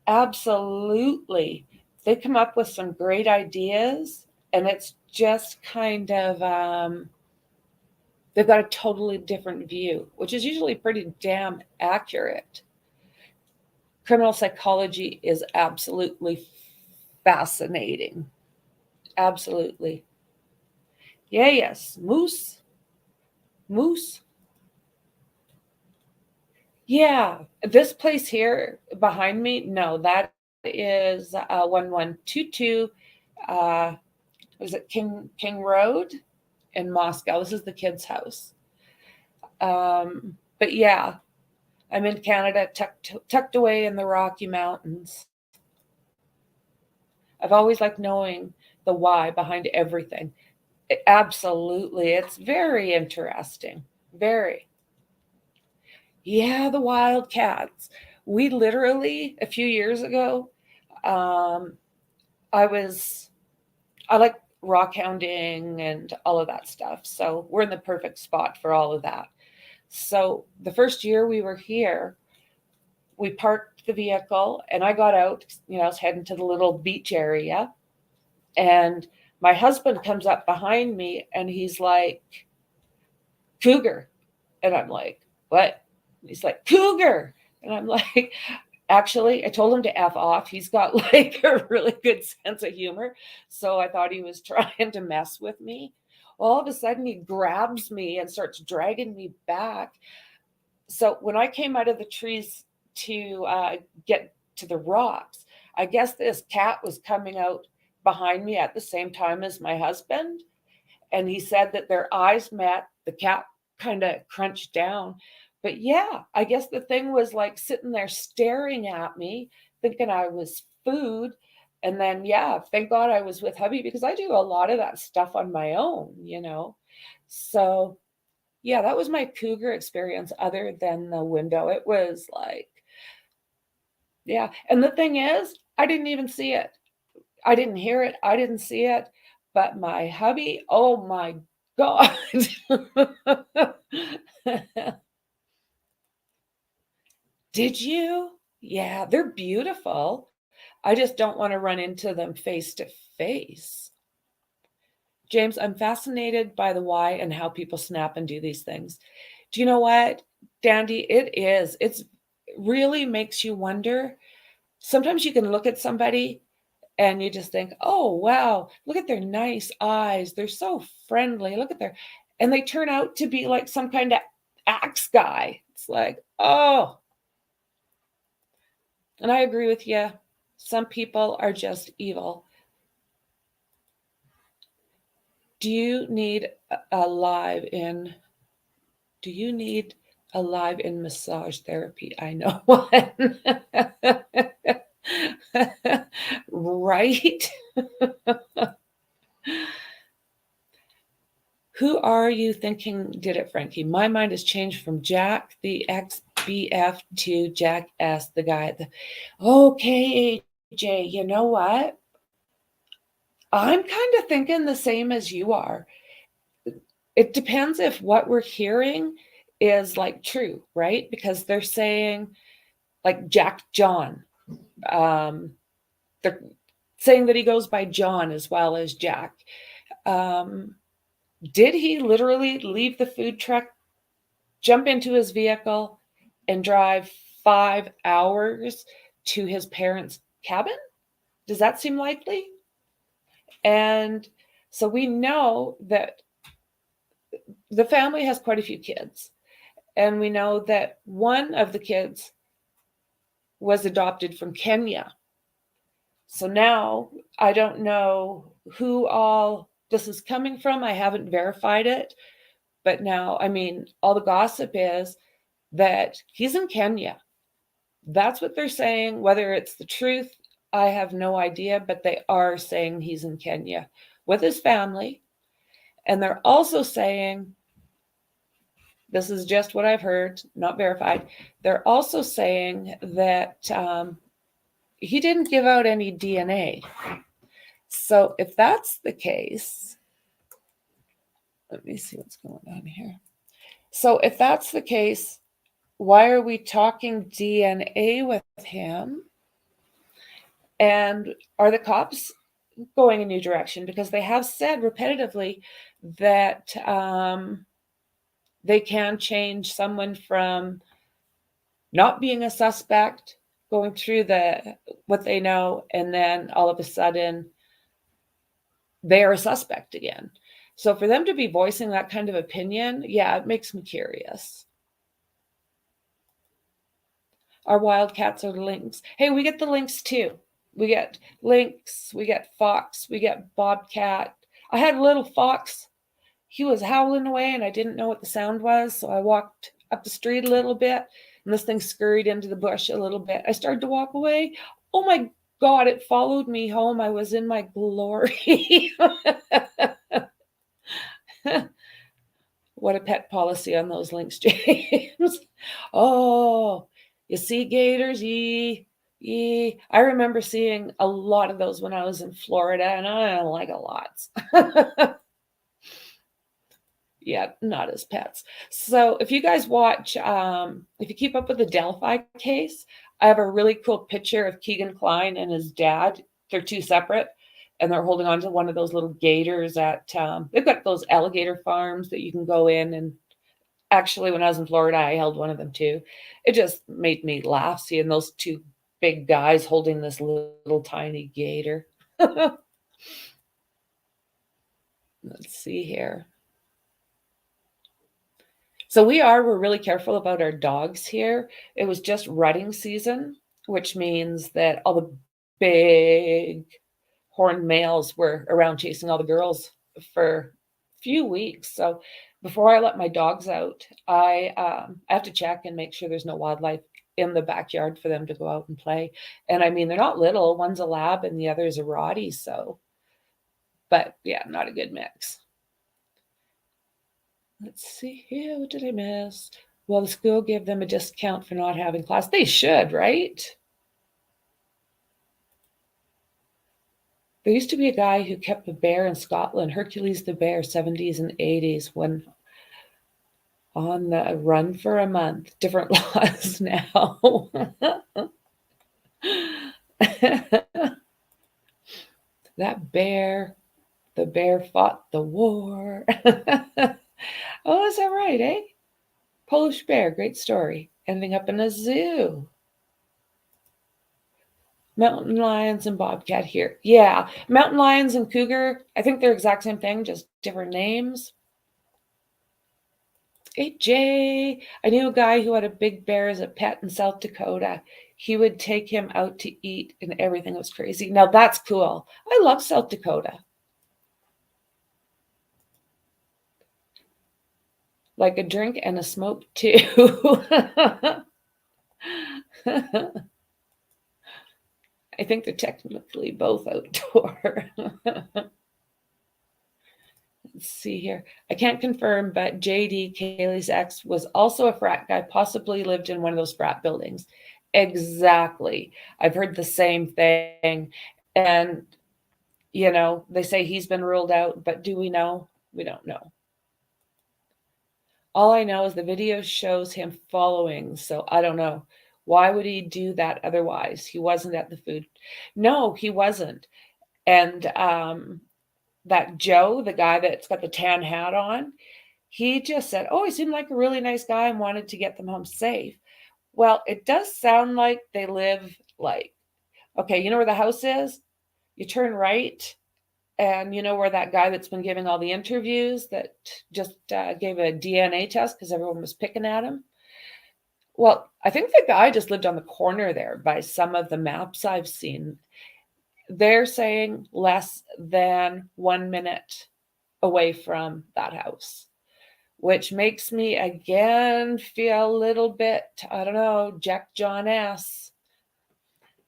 Absolutely. They come up with some great ideas, and it's just kind of, they've got a totally different view, which is usually pretty damn accurate. Criminal psychology is absolutely fascinating. Absolutely. Yeah, yes. Moose. Yeah, this place here behind me, no, that is 1122. Was it King Road in Moscow? This is the kids' house. But yeah, I'm in Canada, tucked away in the Rocky Mountains. I've always liked knowing the why behind everything. Absolutely, it's very interesting. Very. Yeah, the wildcats. We literally, a few years ago, I like rock hounding and all of that stuff. So we're in the perfect spot for all of that. So the first year we were here, we parked the vehicle and I got out, I was heading to the little beach area. And my husband comes up behind me and he's like, cougar. And I'm like, what? And he's like, cougar. And I'm like, actually, I told him to F off. He's got like a really good sense of humor. So I thought he was trying to mess with me. All of a sudden, he grabs me and starts dragging me back. So when I came out of the trees to get to the rocks, I guess this cat was coming out behind me at the same time as my husband. And he said that their eyes met. The cat kind of crunched down. But yeah, I guess the thing was like sitting there staring at me, thinking I was food. And then, yeah, thank God I was with hubby because I do a lot of that stuff on my own, you know. So, yeah, that was my cougar experience other than the window. It was like, yeah. And the thing is, I didn't even see it. I didn't hear it. I didn't see it. But my hubby, oh my God. Did you? Yeah, they're beautiful. I just don't want to run into them face to face. James, I'm fascinated by the why and how people snap and do these things. Do you know what, Dandy? It is. It's really makes you wonder. Sometimes you can look at somebody and you just think, oh, wow, look at their nice eyes. They're so friendly. Look at their, and they turn out to be like some kind of axe guy. It's like, oh, and I agree with you. Some people are just evil. Do you need a live in? Do you need a live in massage therapy? I know one. Right? Who are you thinking did it, Frankie? My mind has changed from Jack, the ex-BF, to Jack S., the guy at the... Okay, AJ, you know what? I'm kind of thinking the same as you are. It depends if what we're hearing is like true, right? Because they're saying like Jack John. They're saying that he goes by John as well as Jack. Did he literally leave the food truck, jump into his vehicle, and drive 5 hours to his parents' cabin? Does that seem likely? And so we know that the family has quite a few kids. And we know that one of the kids was adopted from Kenya. So now I don't know who all this is coming from. I haven't verified it. But now, I mean, all the gossip is that he's in Kenya. That's what they're saying. Whether it's the truth, I have no idea, but they are saying he's in Kenya with his family. And they're also saying, this is just what I've heard, not verified. They're also saying that he didn't give out any DNA. So if that's the case, let me see what's going on here. So if that's the case, why are we talking DNA with him? And are the cops going a new direction? Because they have said repetitively that they can change someone from not being a suspect, going through what they know, and then all of a sudden they are a suspect again. So for them to be voicing that kind of opinion, yeah, it makes me curious. Our wildcats are the lynx. Hey, we get the lynx too. We get lynx, we get fox, we get bobcat. I had a little fox. He was howling away and I didn't know what the sound was. So I walked up the street a little bit and this thing scurried into the bush a little bit. I started to walk away. Oh my God, it followed me home. I was in my glory. What a pet policy on those links, James. Oh, you see gators? Yee. I remember seeing a lot of those when I was in Florida, and I don't like a lot. Yeah, not as pets. So if you guys watch, if you keep up with the Delphi case, I have a really cool picture of Keegan Kline and his dad. They're two separate, and they're holding on to one of those little gators at, they've got those alligator farms that you can go in. And actually, when I was in Florida, I held one of them too. It just made me laugh seeing those two big guys holding this little tiny gator. Let's see here. So we're really careful about our dogs here. It was just rutting season, which means that all the big horned males were around chasing all the girls for a few weeks. So before I let my dogs out, I have to check and make sure there's no wildlife in the backyard for them to go out and play. And I mean, they're not little. One's a lab and the other is a Rottie. So, but yeah, not a good mix. Let's see here. What did I miss? Well, the school gave them a discount for not having class. They should, right? There used to be a guy who kept a bear in Scotland, Hercules the bear, 70s and 80s, when on the run for a month. Different laws now. That bear, the bear fought the war. Oh, is that right, eh? Polish bear, great story. Ending up in a zoo. Mountain lions and bobcat here. Yeah, mountain lions and cougar, I think they're exact same thing, just different names. Hey, Jay, I knew a guy who had a big bear as a pet in South Dakota. He would take him out to eat and everything was crazy. Now that's cool. I love South Dakota. Like a drink and a smoke too. I think they're technically both outdoor. Let's see here. I can't confirm, but JD, Kaylee's ex, was also a frat guy, possibly lived in one of those frat buildings. Exactly. I've heard the same thing. And, they say he's been ruled out, but do we know? We don't know. All I know is the video shows him following, so I don't know. Why would he do that otherwise? He wasn't at the food. No, he wasn't. And that Joe, the guy that's got the tan hat on, he just said, oh, he seemed like a really nice guy and wanted to get them home safe. Well, it does sound like they live okay, you know where the house is? You turn right, and you know where that guy that's been giving all the interviews that just gave a DNA test because everyone was picking at him? Well, I think the guy just lived on the corner there by some of the maps I've seen. They're saying less than 1 minute away from that house, which makes me again feel a little bit, I don't know, Jack John S.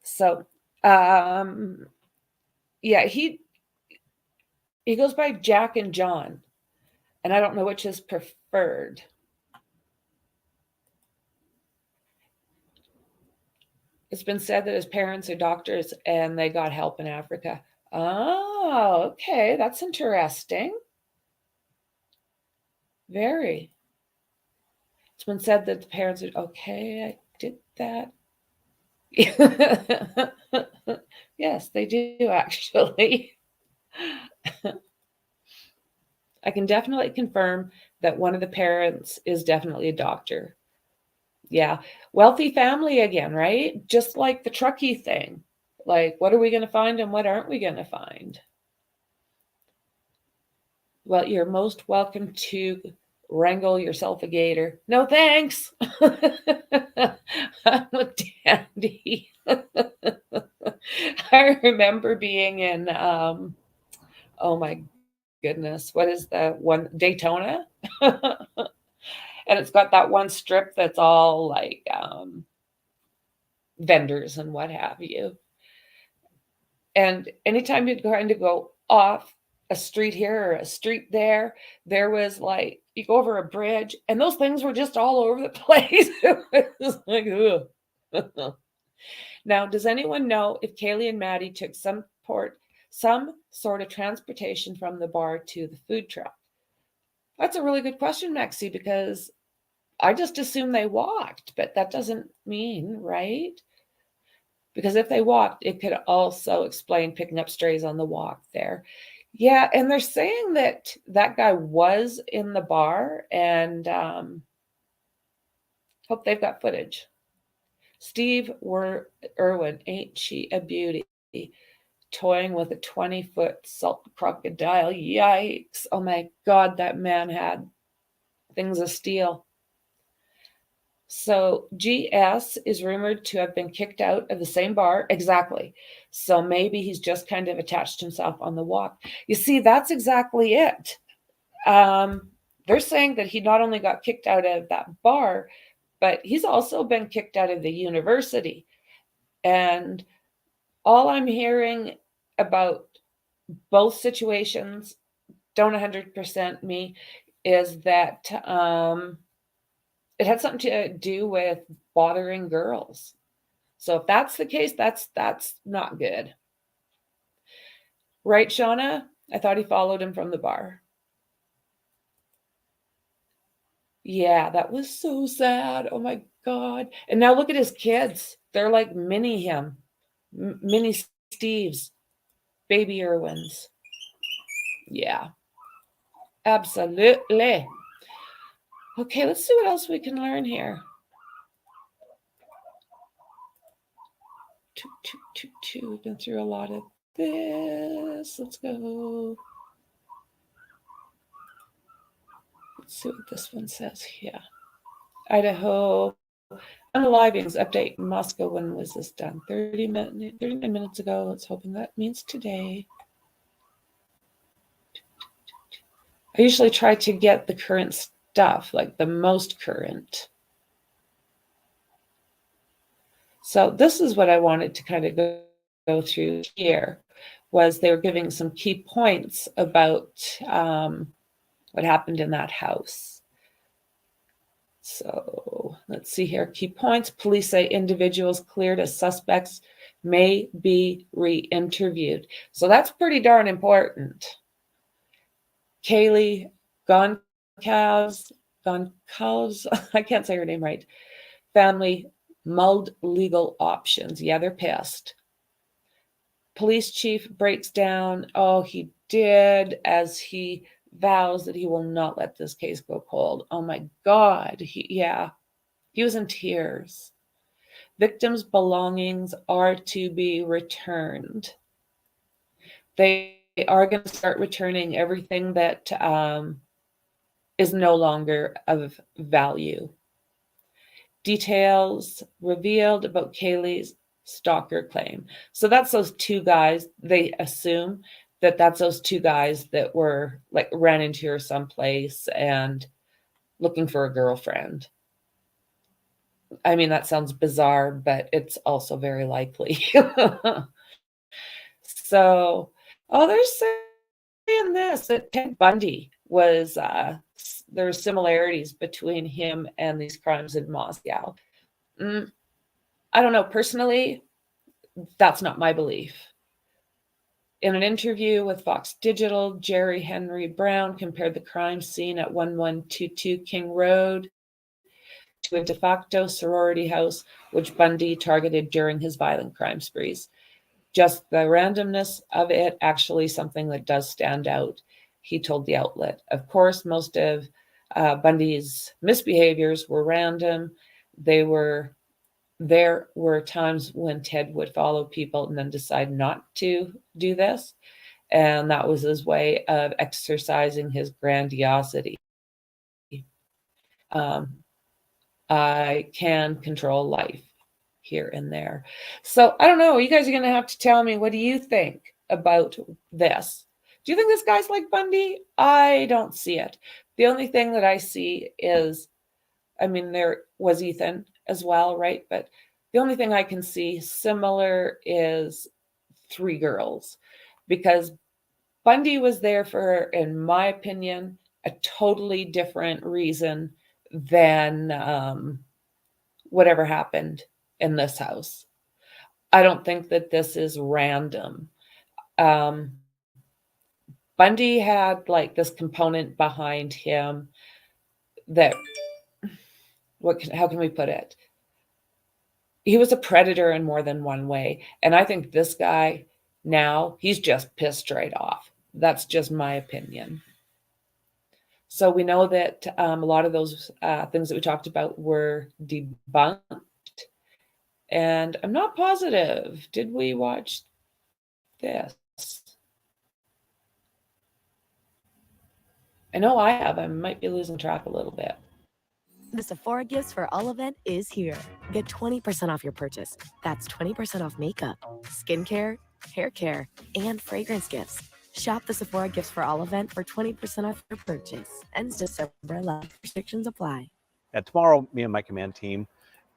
So, yeah, he goes by Jack and John, and I don't know which is preferred. It's been said that his parents are doctors and they got help in Africa. Oh, okay, that's interesting. Very. It's been said that the parents are okay. I did that. Yes, they do actually. I can definitely confirm that one of the parents is definitely a doctor. Yeah. Wealthy family again, right? Just like the Truckee thing. Like, what are we going to find and what aren't we going to find? Well, you're most welcome to wrangle yourself a gator. No, thanks. I'm a dandy. I remember being in, oh my goodness, what is that one? Daytona? And it's got that one strip that's all like vendors and what have you. And anytime you'd kind of go off a street here or a street there, there was like, you go over a bridge and those things were just all over the place. It was like, ugh. Now, does anyone know if Kaylee and Maddie took some sort of transportation from the bar to the food truck? That's a really good question, Maxie, because I just assume they walked, but that doesn't mean, right? Because if they walked, it could also explain picking up strays on the walk there. Yeah, and they're saying that that guy was in the bar, and hope they've got footage. Steve Irwin, ain't she a beauty? toying with a 20-foot salt crocodile. Yikes. Oh my God, that man had things of steel. So GS is rumored to have been kicked out of the same bar. Exactly. So maybe he's just kind of attached himself on the walk. You see, that's exactly it. They're saying that he not only got kicked out of that bar, but he's also been kicked out of the university. And all I'm hearing about both situations, don't 100% me, is that it had something to do with bothering girls. So if that's the case, that's not good. Right, Shauna? I thought he followed him from the bar. Yeah, that was so sad. Oh my God. And now look at his kids. They're like mini him, mini Steves, baby Irwins. Yeah, absolutely. Okay, let's see what else we can learn here. We've been through a lot of this. Let's go. Let's see what this one says here. Idaho. Unalivings update Moscow. When was this done? 39 minutes ago. Let's hoping that means today. I usually try to get the current stuff, like the most current. So this is what I wanted to kind of go through here, was they were giving some key points about what happened in that house. So let's see here. Key points. Police say individuals cleared as suspects may be re-interviewed. So that's pretty darn important. Kaylee Goncalves, I can't say her name right. Family mulled legal options. Yeah, they're pissed. Police chief breaks down, oh, he did, as he vows that he will not let this case go cold. Oh my God. He was in tears. Victims' belongings are to be returned. They are going to start returning everything that is no longer of value. Details revealed about Kaylee's stalker claim. So that's those two guys. They assume that that's those two guys that were like ran into her someplace and looking for a girlfriend. I mean, that sounds bizarre, but it's also very likely. So, they're saying this, that Ted Bundy was, there are similarities between him and these crimes in Moscow. I don't know. Personally, that's not my belief. In an interview with Fox Digital, Jerry Henry Brown compared the crime scene at 1122 King Road to a de facto sorority house which Bundy targeted during his violent crime sprees. Just the randomness of it, actually something that does stand out, he told the outlet. Of course, most of Bundy's misbehaviors were random. There were times when Ted would follow people and then decide not to do this. And that was his way of exercising his grandiosity. I can control life here and there. So I don't know. You guys are going to have to tell me, what do you think about this? Do you think this guy's like Bundy? I don't see it. The only thing that I see is, I mean, there was Ethan as well, right? But the only thing I can see similar is three girls, because Bundy was there for, in my opinion, a totally different reason than whatever happened in this house. I don't think that this is random. Bundy had like this component behind him that, how can we put it? He was a predator in more than one way. And I think this guy now, he's just pissed right off. That's just my opinion. So we know that a lot of those things that we talked about were debunked. And I'm not positive. Did we watch this. I know I have. I might be losing track a little bit. The Sephora Gifts for All event is here. Get 20% off your purchase. That's 20% off makeup, skincare, hair care, and fragrance gifts. Shop the Sephora Gifts for All event for 20% off your purchase. Ends December 11th. Restrictions apply. Tomorrow, me and my command team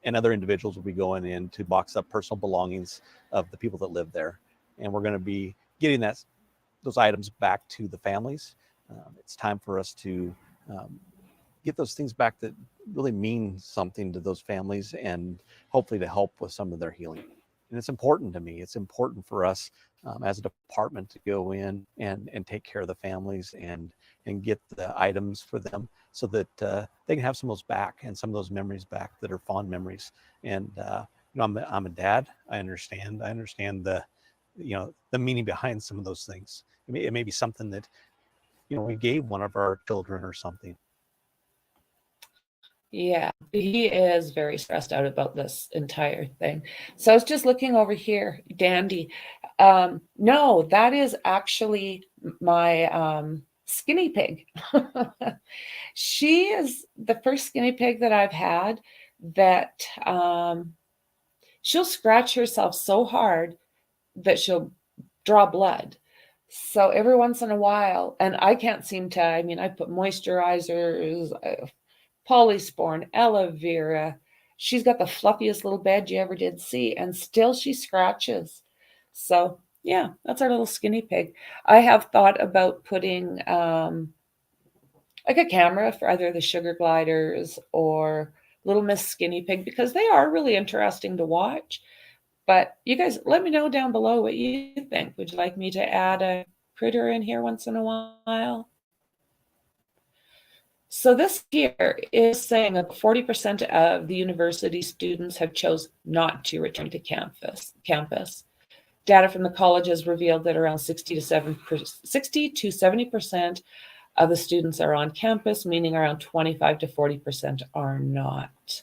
and other individuals will be going in to box up personal belongings of the people that live there. And we're going to be getting those items back to the families. It's time for us to get those things back that really mean something to those families, and hopefully to help with some of their healing. And it's important to me. It's important for us as a department to go in and take care of the families and get the items for them so that they can have some of those back and some of those memories back that are fond memories. And I'm a dad. I understand the the meaning behind some of those things. It may be something that we gave one of our children or something. Yeah, he is very stressed out about this entire thing. So I was just looking over here, Dandy. No, that is actually my skinny pig. She is the first skinny pig that I've had that she'll scratch herself so hard that she'll draw blood. So every once in a while, and I can't seem to, I put moisturizers, Polysporin, aloe vera. She's got the fluffiest little bed you ever did see, and still she scratches. So yeah, that's our little skinny pig. I have thought about putting like a camera for either the sugar gliders or Little Miss Skinny Pig, because they are really interesting to watch. But you guys, let me know down below what you think. Would you like me to add a critter in here once in a while? So this here is saying that 40% of the university students have chose not to return to campus. Data from the colleges revealed that around 60 to 70% of the students are on campus, meaning around 25 to 40% are not.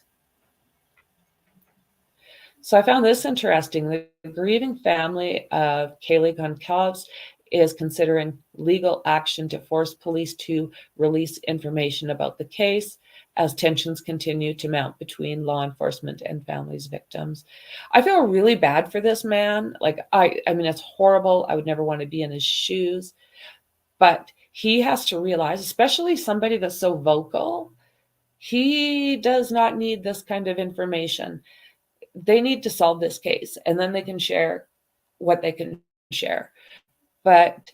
So I found this interesting. The grieving family of Kaylee Goncalves is considering legal action to force police to release information about the case as tensions continue to mount between law enforcement and families victims. I feel really bad for this man. I mean, it's horrible. I would never want to be in his shoes. But he has to realize, especially somebody that's so vocal, he does not need this kind of information. They need to solve this case, and then they can share what they can share. But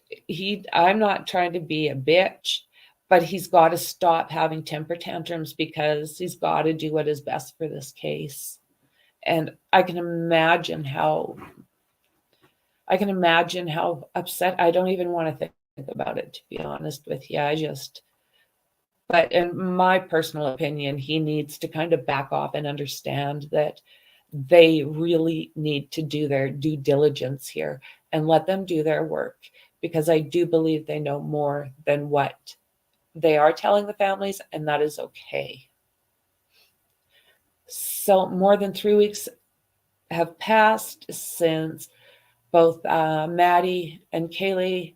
I'm not trying to be a bitch, but he's got to stop having temper tantrums, because he's got to do what is best for this case. And I can imagine how upset. I don't even want to think about it, to be honest with you. But in my personal opinion, he needs to kind of back off and understand that they really need to do their due diligence here and let them do their work, because I do believe they know more than what they are telling the families, and that is okay. So more than 3 weeks have passed since both Maddie and Kaylee,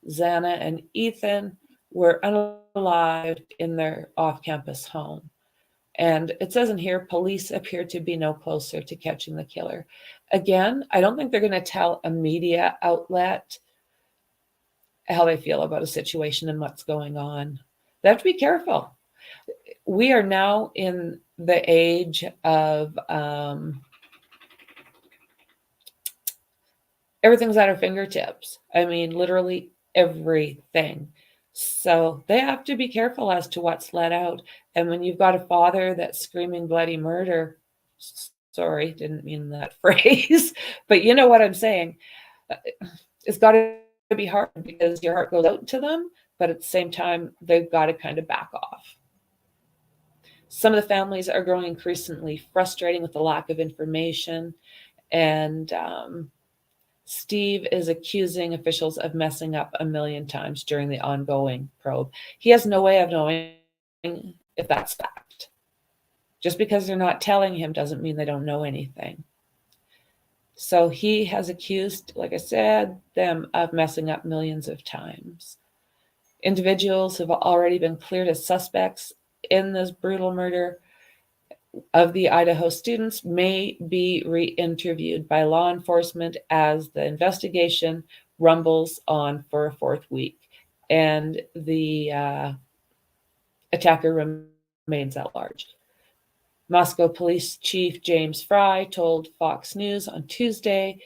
Xana and Ethan were unalived in their off-campus home. And it says in here, police appear to be no closer to catching the killer. Again, I don't think they're going to tell a media outlet how they feel about a situation and what's going on. They have to be careful. We are now in the age of everything's at our fingertips. I mean, literally everything. So they have to be careful as to what's let out. And when you've got a father that's screaming bloody murder, sorry, didn't mean that phrase, but you know what I'm saying. It's got to be hard, because your heart goes out to them, but at the same time, they've got to kind of back off. Some of the families are growing increasingly frustrated with the lack of information, and Steve is accusing officials of messing up a million times during the ongoing probe. He has no way of knowing if that's fact. Just because they're not telling him doesn't mean they don't know anything. So he has accused, like I said, them of messing up millions of times. Individuals have already been cleared as suspects in this brutal murder of the Idaho students may be re-interviewed by law enforcement as the investigation rumbles on for a fourth week, and the attacker remains at large. Moscow Police Chief James Fry told Fox News on Tuesday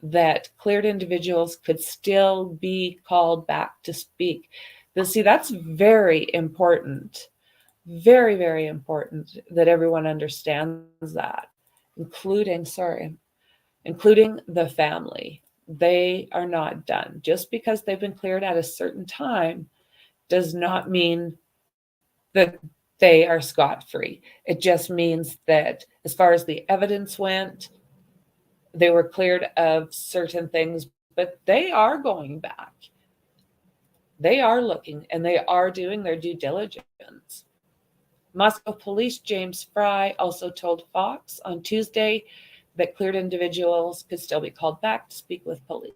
that cleared individuals could still be called back to speak. See, that's very important. Very, very important that everyone understands that, including the family. They are not done. Just because they've been cleared at a certain time does not mean that they are scot-free. It just means that as far as the evidence went, they were cleared of certain things, but they are going back. They are looking and they are doing their due diligence. Moscow Police James Fry also told Fox on Tuesday that cleared individuals could still be called back to speak with police.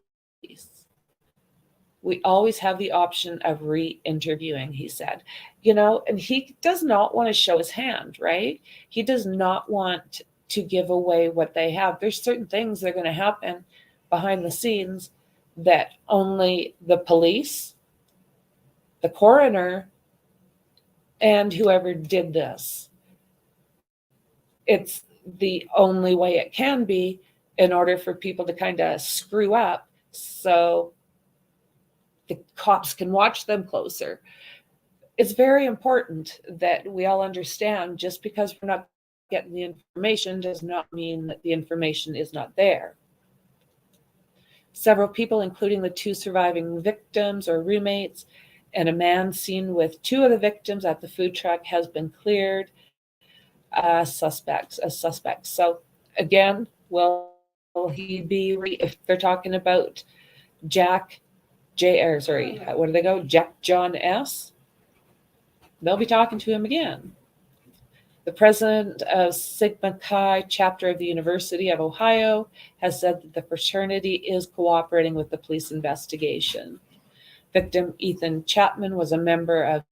We always have the option of re-interviewing, he said. And he does not want to show his hand, right? He does not want to give away what they have. There's certain things that are going to happen behind the scenes that only the police, the coroner, and whoever did this. It's the only way it can be in order for people to kind of screw up so the cops can watch them closer. It's very important that we all understand just because we're not getting the information does not mean that the information is not there. Several people, including the two surviving victims or roommates, and a man seen with two of the victims at the food truck, has been cleared as suspects. So again, will he be if they're talking about Jack John S? They'll be talking to him again. The president of Sigma Chi chapter of the University of Ohio has said that the fraternity is cooperating with the police investigation. Victim Ethan Chapman was a member of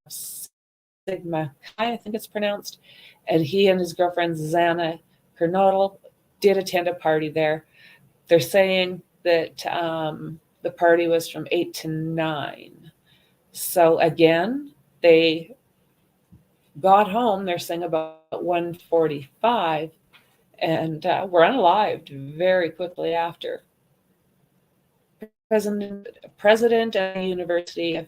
Sigma Chi, I think it's pronounced, and he and his girlfriend Zana Kernodle did attend a party there. They're saying that the party was from 8 to 9. So again, they got home, they're saying about 1:45, and were unalived very quickly after. President of the University of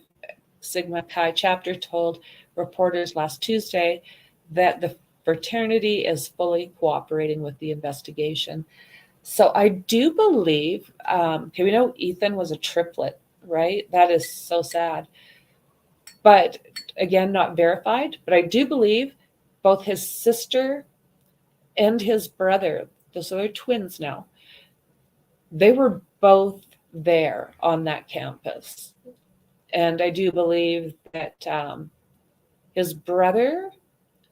Sigma Chi chapter told reporters last Tuesday that the fraternity is fully cooperating with the investigation. So I do believe, we know Ethan was a triplet, right? That is so sad. But again, not verified. But I do believe both his sister and his brother, those are twins now, they were both there on that campus. And I do believe that his brother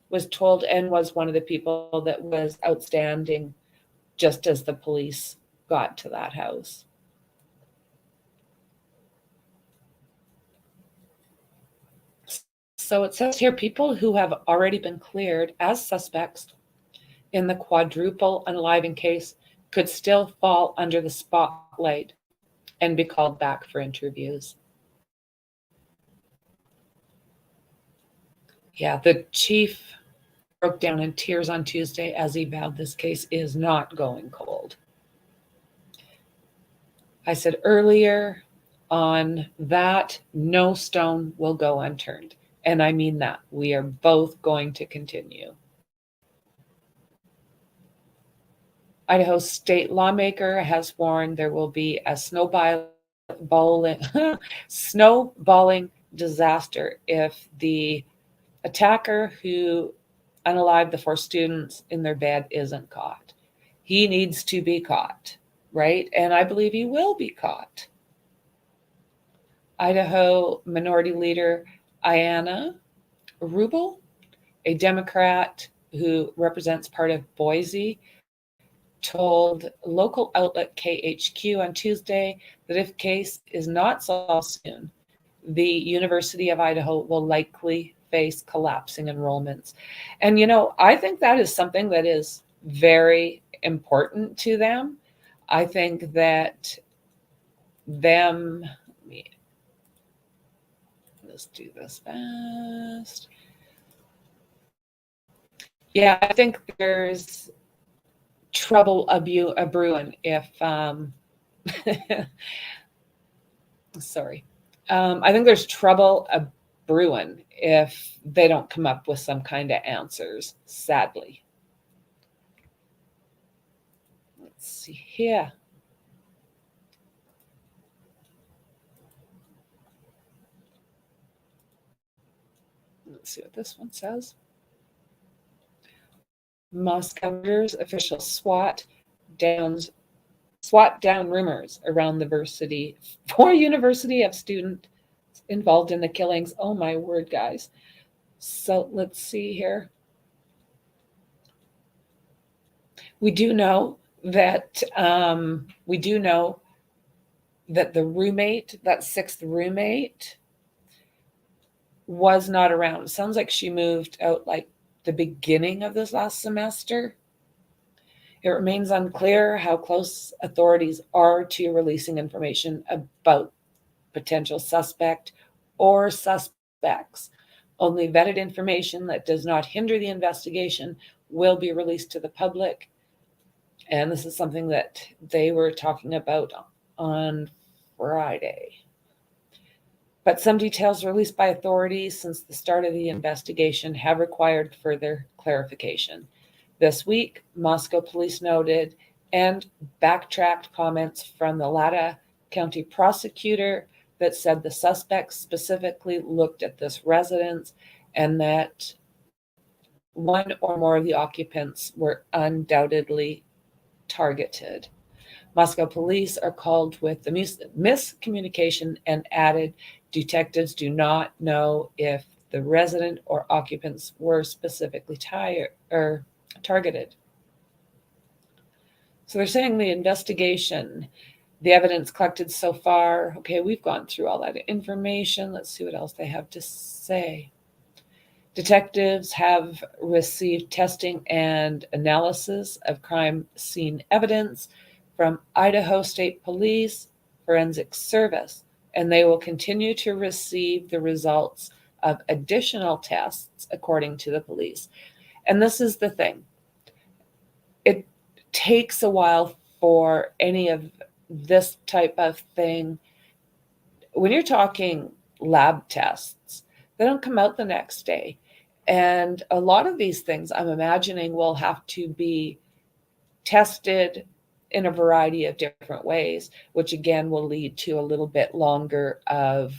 was told and was one of the people that was outstanding just as the police got to that house. So it says here, people who have already been cleared as suspects in the quadruple unaliving case could still fall under the spotlight and be called back for interviews. Yeah, the chief broke down in tears on Tuesday as he vowed this case is not going cold. I said earlier on that no stone will go unturned. And I mean that. We are both going to continue. Idaho state lawmaker has warned there will be a snowballing disaster if the attacker who unalived the 4 students in their bed isn't caught. He needs to be caught, right? And I believe he will be caught. Idaho Minority Leader Ayanna Rubel, a Democrat who represents part of Boise, told local outlet KHQ on Tuesday that if case is not solved soon, the University of Idaho will likely face collapsing enrollments. And, I think that is something that is very important to them. I think that let's do this fast. Yeah, I think there's trouble a brewing if, sorry. I think there's trouble a brewing if they don't come up with some kind of answers, sadly. Let's see here. Let's see what this one says. Moscow murders official SWAT down rumors around the university. 4 university of students involved in the killings. Oh my word, guys. So let's see here. We do know that the roommate, that 6th roommate, was not around. It sounds like she moved out like the beginning of this last semester. It remains unclear how close authorities are to releasing information about potential suspect or suspects. Only vetted information that does not hinder the investigation will be released to the public. And this is something that they were talking about on Friday. But some details released by authorities since the start of the investigation have required further clarification. This week, Moscow police noted and backtracked comments from the Lada County prosecutor that said the suspects specifically looked at this residence and that one or more of the occupants were undoubtedly targeted. Moscow police are called with the miscommunication and added detectives do not know if the resident or occupants were specifically targeted. So they're saying the investigation, the evidence collected so far, okay, we've gone through all that information. Let's see what else they have to say. Detectives have received testing and analysis of crime scene evidence from Idaho State Police Forensic Service, and they will continue to receive the results of additional tests, according to the police. And this is the thing. It takes a while for any of this type of thing. When you're talking lab tests, they don't come out the next day. And a lot of these things, I'm imagining, will have to be tested in a variety of different ways, which again will lead to a little bit longer of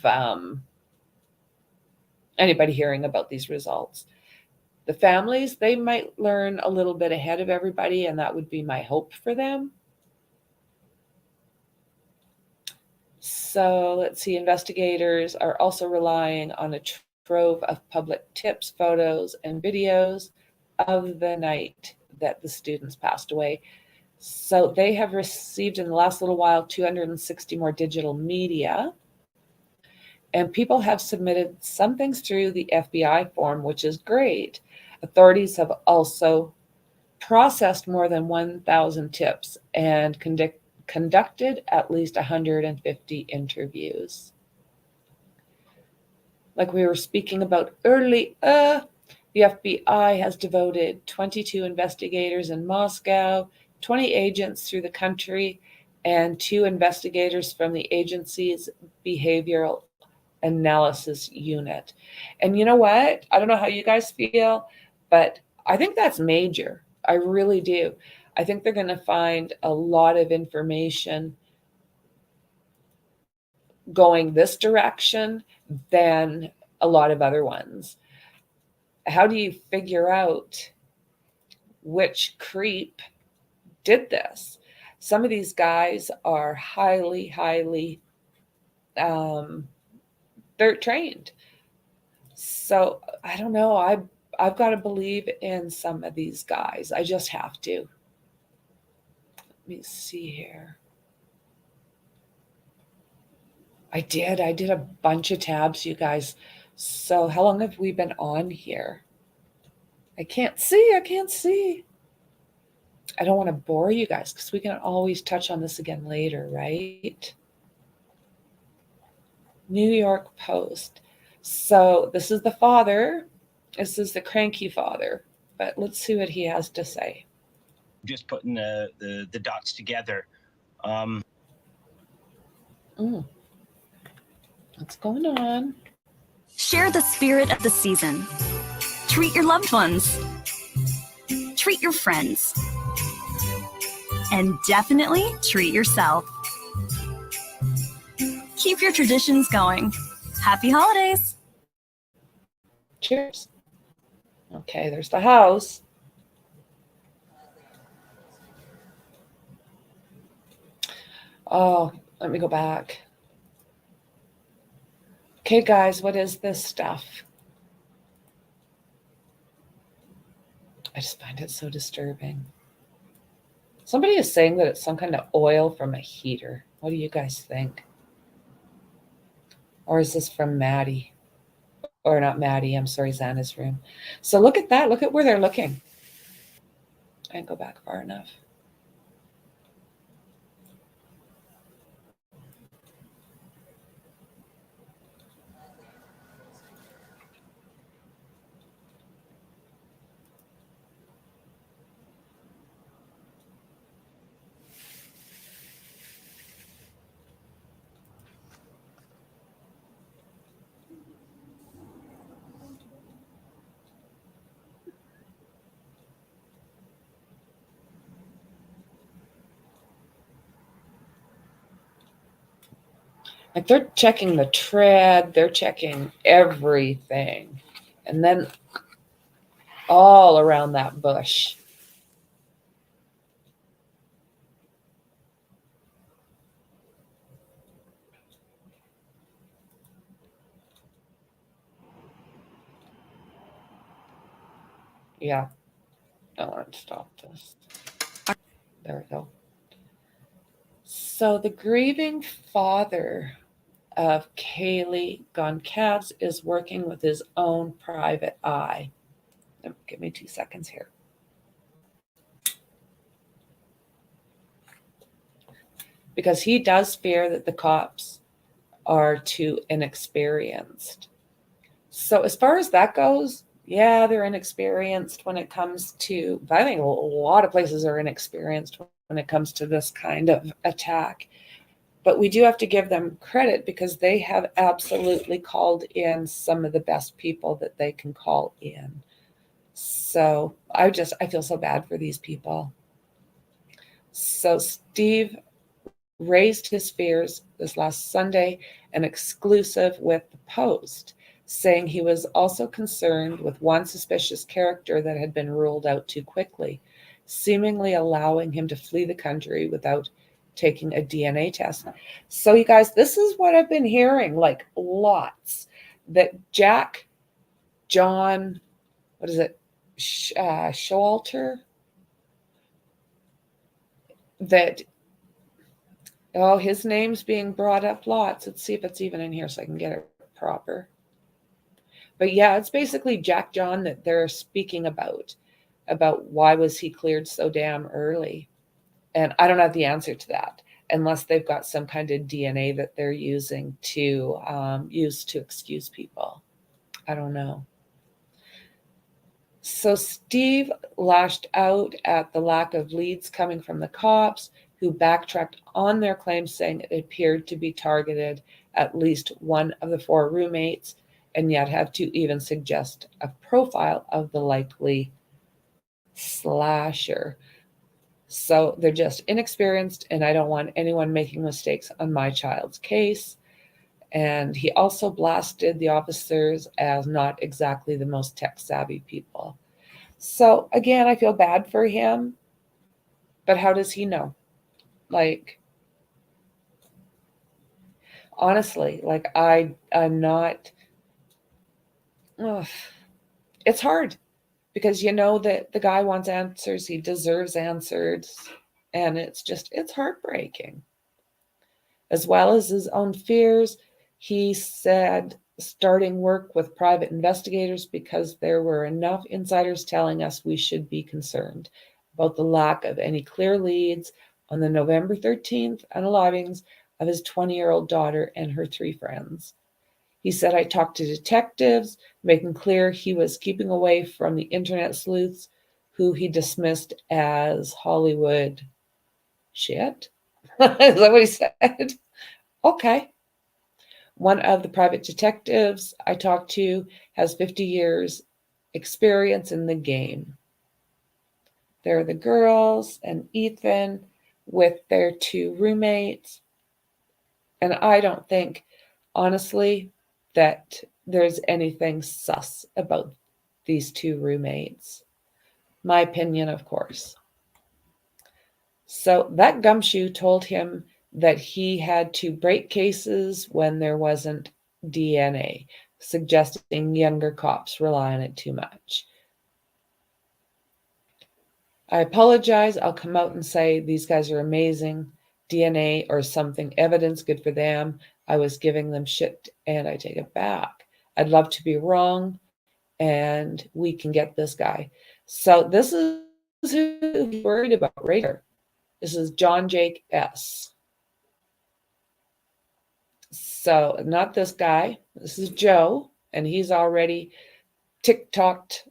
anybody hearing about these results. The families, they might learn a little bit ahead of everybody, and that would be my hope for them. So let's see, investigators are also relying on a trove of public tips, photos, and videos of the night that the students passed away. So they have received in the last little while 260 more digital media. And people have submitted some things through the FBI form, which is great. Authorities have also processed more than 1,000 tips and conducted at least 150 interviews. Like we were speaking about earlier, the FBI has devoted 22 investigators in Moscow, 20 agents through the country, and 2 investigators from the agency's behavioral analysis unit. And you know what? I don't know how you guys feel, but I think that's major. I really do. I think they're going to find a lot of information going this direction than a lot of other ones. How do you figure out which creep did this? Some of these guys are highly, they're trained. So I don't know. I've got to believe in some of these guys. I just have to. me see here. I did a bunch of tabs, you guys. So how long have we been on here? I can't see. I don't want to bore you guys because we can always touch on this again later, right? New York Post. So this is the father. This is the cranky father. But let's see what he has to say. Just putting the dots together. What's going on? Share the spirit of the season. Treat your loved ones. Treat your friends. And definitely treat yourself. Keep your traditions going. Happy holidays. Cheers. Okay, there's the house. Oh, let me go back. Okay, guys, what is this stuff? I just find it so disturbing. Somebody is saying that it's some kind of oil from a heater. What do you guys think? Or is this from Maddie? Or not Maddie, I'm sorry, Xana's room. So look at that. Look at where they're looking. I didn't go back far enough. Like they're checking the tread, they're checking everything. And then all around that bush. Yeah. I want to stop this. There we go. So the grieving father of Kaylee Goncalves is working with his own private eye. Give me 2 seconds here. Because he does fear that the cops are too inexperienced. So as far as that goes, yeah, they're inexperienced when it comes to, I think a lot of places are inexperienced when it comes to this kind of attack. But we do have to give them credit because they have absolutely called in some of the best people that they can call in. So I feel so bad for these people. So Steve raised his fears this last Sunday, an exclusive with the Post, saying he was also concerned with one suspicious character that had been ruled out too quickly, seemingly allowing him to flee the country without taking a DNA test. So you guys, this is what I've been hearing, like lots, that Jack, John, what is it, Showalter, that his name's being brought up lots. Let's see if it's even in here so I can get it proper. But yeah, it's basically Jack John that they're speaking about why was he cleared so damn early. And I don't have the answer to that unless they've got some kind of DNA that they're using to use to excuse people. I don't know. So Steve lashed out at the lack of leads coming from the cops, who backtracked on their claims, saying it appeared to be targeted at least one of the 4 roommates, and yet have to even suggest a profile of the likely slasher. So they're just inexperienced, and I don't want anyone making mistakes on my child's case. And he also blasted the officers as not exactly the most tech-savvy people. So again, I feel bad for him, but how does he know? Like, honestly, like I'm not, it's hard because you know that the guy wants answers. He deserves answers. And it's heartbreaking. As well as his own fears, he said starting work with private investigators because there were enough insiders telling us we should be concerned about the lack of any clear leads on the November 13th unalivings of his 20-year-old daughter and her 3 friends. He said, I talked to detectives, making clear he was keeping away from the internet sleuths who he dismissed as Hollywood shit. Is that what he said? Okay. One of the private detectives I talked to has 50 years experience in the game. There are the girls and Ethan with their 2 roommates. And I don't think, honestly, that there's anything sus about these 2 roommates. My opinion, of course. So that gumshoe told him that he had to break cases when there wasn't DNA, suggesting younger cops rely on it too much. I apologize. I'll come out and say these guys are amazing. DNA or something, evidence, good for them. I was giving them shit and I take it back. I'd love to be wrong and we can get this guy. So this is who he's worried about right here. This is John Jake S. So not this guy. This is Joe, and he's already Tic Toc'd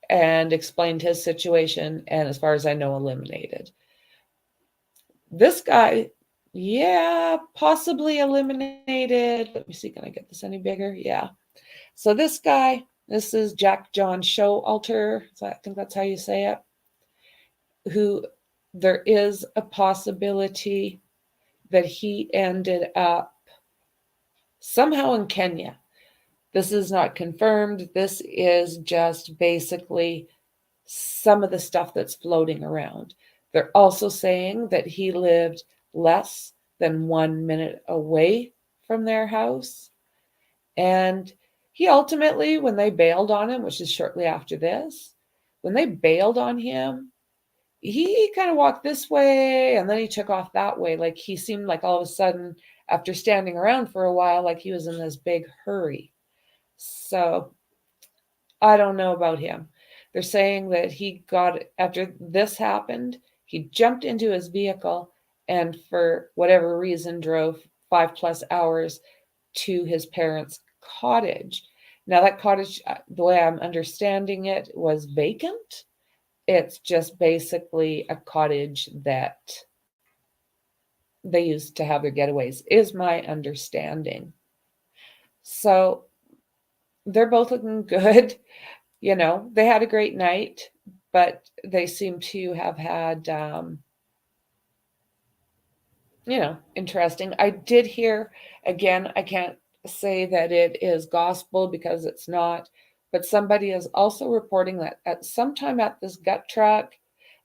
and explained his situation, and as far as I know, eliminated. This guy, yeah, possibly eliminated. Let me see, can I get this any bigger? Yeah. So this guy, this is Jack John Showalter. So I think that's how you say it. Who there is a possibility that he ended up somehow in Kenya. This is not confirmed. This is just basically some of the stuff that's floating around. They're also saying that he lived less than 1 minute away from their house. And he ultimately, when they bailed on him, which is shortly after this, when they bailed on him, he kind of walked this way and then he took off that way. Like he seemed like all of a sudden, after standing around for a while, like he was in this big hurry. So I don't know about him. They're saying that he got, after this happened, he jumped into his vehicle and for whatever reason drove 5+ hours to his parents' cottage. Now that cottage, the way I'm understanding it, was vacant. It's just basically a cottage that they used to have their getaways, is my understanding. So they're both looking good. You know, they had a great night, but they seem to have had, interesting. I did hear, again, I can't say that it is gospel because it's not, but somebody is also reporting that at some time at this gut truck,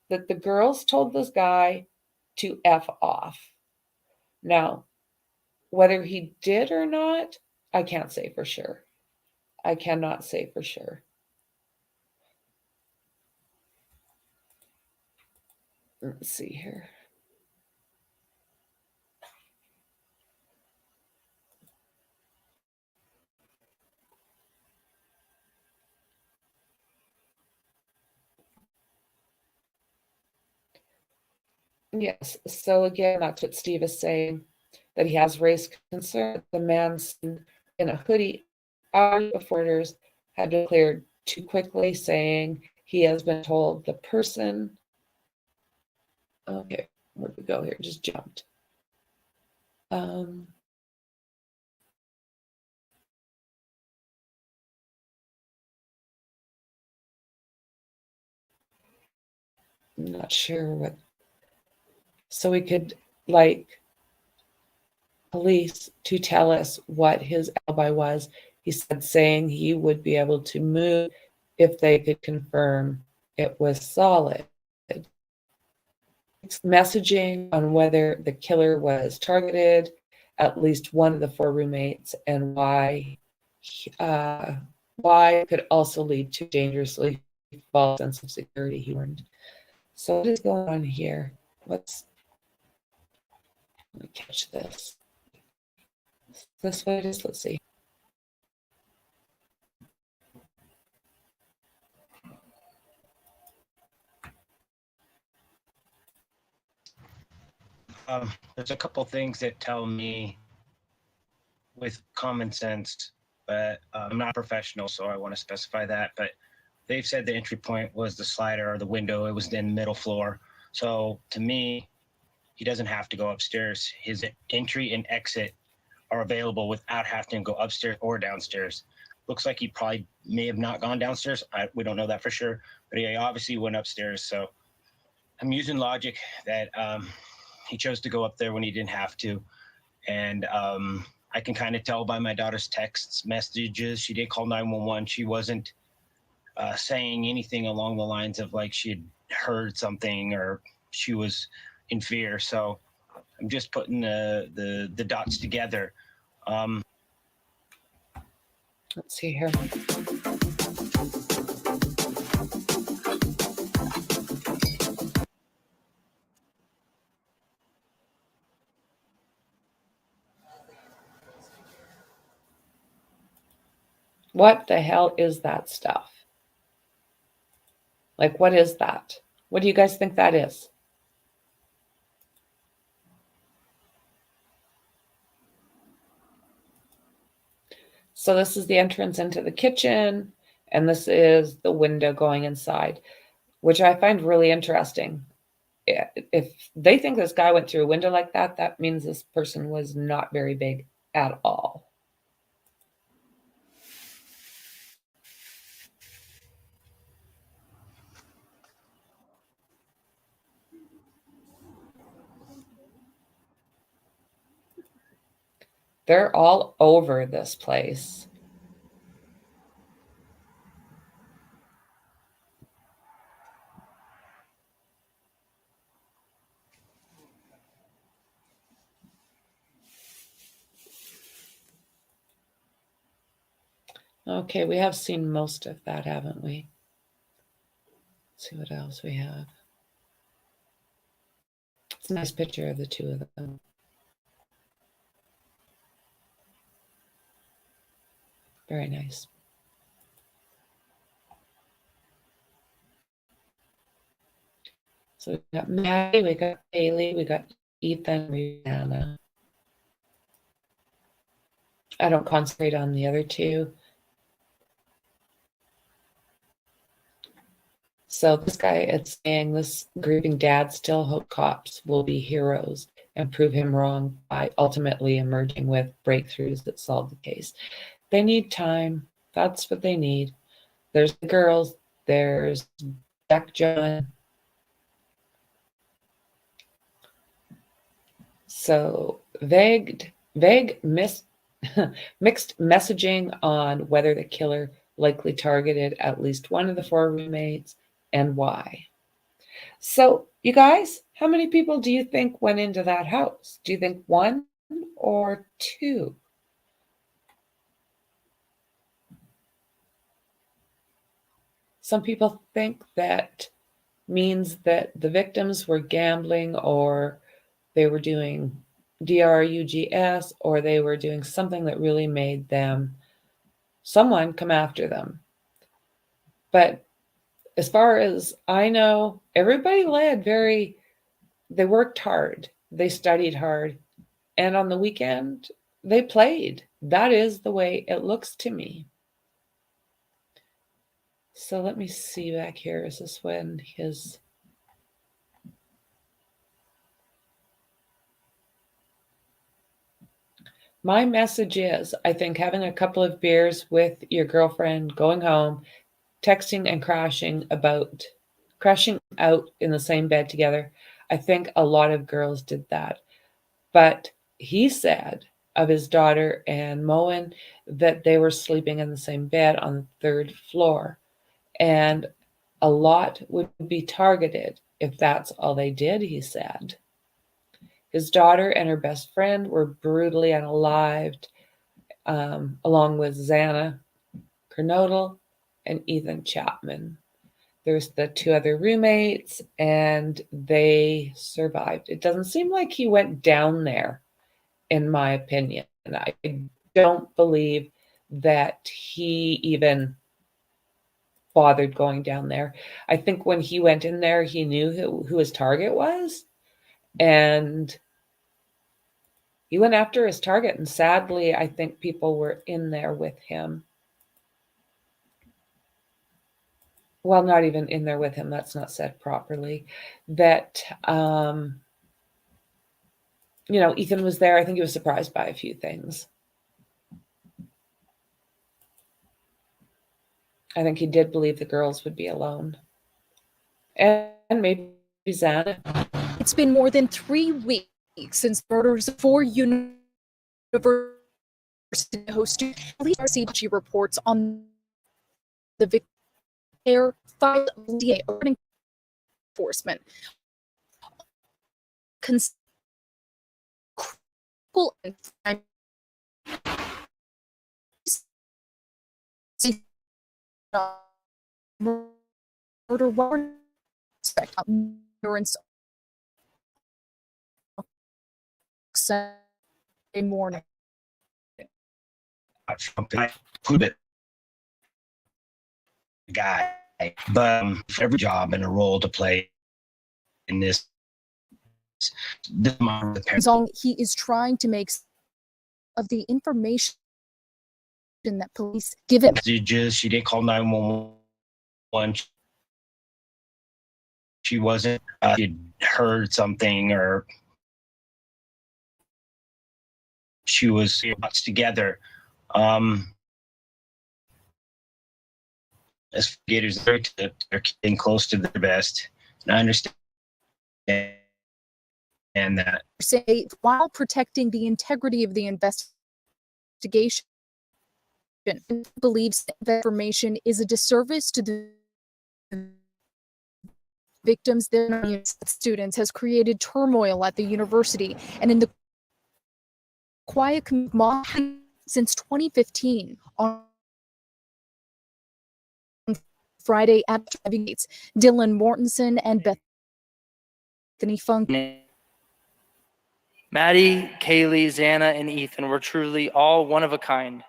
that the girls told this guy to F off. Now, whether he did or not, I can't say for sure. I cannot say for sure. Let's see here. Yes. So again, that's what Steve is saying, that he has race concern. The man seen in a hoodie hours before orders had been cleared too quickly, saying he has been told the person. Okay, where'd we go here? Just jumped. I'm not sure what. So we could police to tell us what his alibi was. He said saying he would be able to move if they could confirm it was solid. Messaging on whether the killer was targeted at least one of the 4 roommates and why could also lead to dangerously false sense of security, he warned. So what is going on here? Let me catch this. This way it is. Let's see. There's a couple things that tell me with common sense, but I'm not a professional, so I want to specify that. But they've said the entry point was the slider or the window. It was in the middle floor. So to me, he doesn't have to go upstairs. His entry and exit are available without having to go upstairs or downstairs. Looks like he probably may have not gone downstairs. We don't know that for sure, but he obviously went upstairs. So I'm using logic that he chose to go up there when he didn't have to. And I can kind of tell by my daughter's texts, messages. She did call 911. She wasn't saying anything along the lines of like she had heard something or she was in fear. So I'm just putting the dots together. Let's see here. What the hell is that stuff? Like, what is that? What do you guys think that is? So this is the entrance into the kitchen, and this is the window going inside, which I find really interesting. If they think this guy went through a window like that, that means this person was not very big at all. They're all over this place. Okay, we have seen most of that, haven't we? Let's see what else we have. It's a nice picture of the two of them. Very nice. So we got Maddie, we got Bailey, we got Ethan, Rihanna. I don't concentrate on the other two. So this guy, it's saying this grieving dad still hope cops will be heroes and prove him wrong by ultimately emerging with breakthroughs that solve the case. They need time. That's what they need. There's the girls. There's Jack John. So vague mixed messaging on whether the killer likely targeted at least one of the four roommates and why. So, you guys, how many people do you think went into that house? Do you think one or two? Some people think that means that the victims were gambling or they were doing drugs or they were doing something that really made them someone come after them. But as far as I know, everybody they worked hard, they studied hard, and on the weekend, they played. That is the way it looks to me. So let me see back here. Is this when his... My message is, I think having a couple of beers with your girlfriend, going home, texting and crashing out in the same bed together. I think a lot of girls did that. But he said of his daughter and Moen that they were sleeping in the same bed on the third floor. And a lot would be targeted if that's all they did, he said. His daughter and her best friend were brutally unalived, along with Xana Kernodle and Ethan Chapman. there's the 2 other roommates, and they survived. It doesn't seem like he went down there, in my opinion. I don't believe that he even bothered going down there. I think when he went in there, he knew who his target was, and he went after his target. And sadly, I think people were in there with him. Well, not even in there with him. That's not said properly. That, Ethan was there. I think he was surprised by a few things. I think he did believe the girls would be alone. And maybe Xana. It's been more than 3 weeks since murders of 4 university hosted. Police RCG reports on the victim care filed DA enforcement. Critical and murder warrant Sunday morning. I put it guy, but for every job and a role to play in this Song he is trying to make of the information that police give him. She didn't call 911. She wasn't she'd heard something, or she was together. Investigators are getting close to their best, and I understand that. Say while protecting the integrity of the investigation, believes that information is a disservice to the victims. Their students has created turmoil at the university and in the quiet community since 2015. On Friday at driving gates, Dylan Mortensen and Bethany Funk. Maddie, Kaylee, Xana, and Ethan were truly all one of a kind.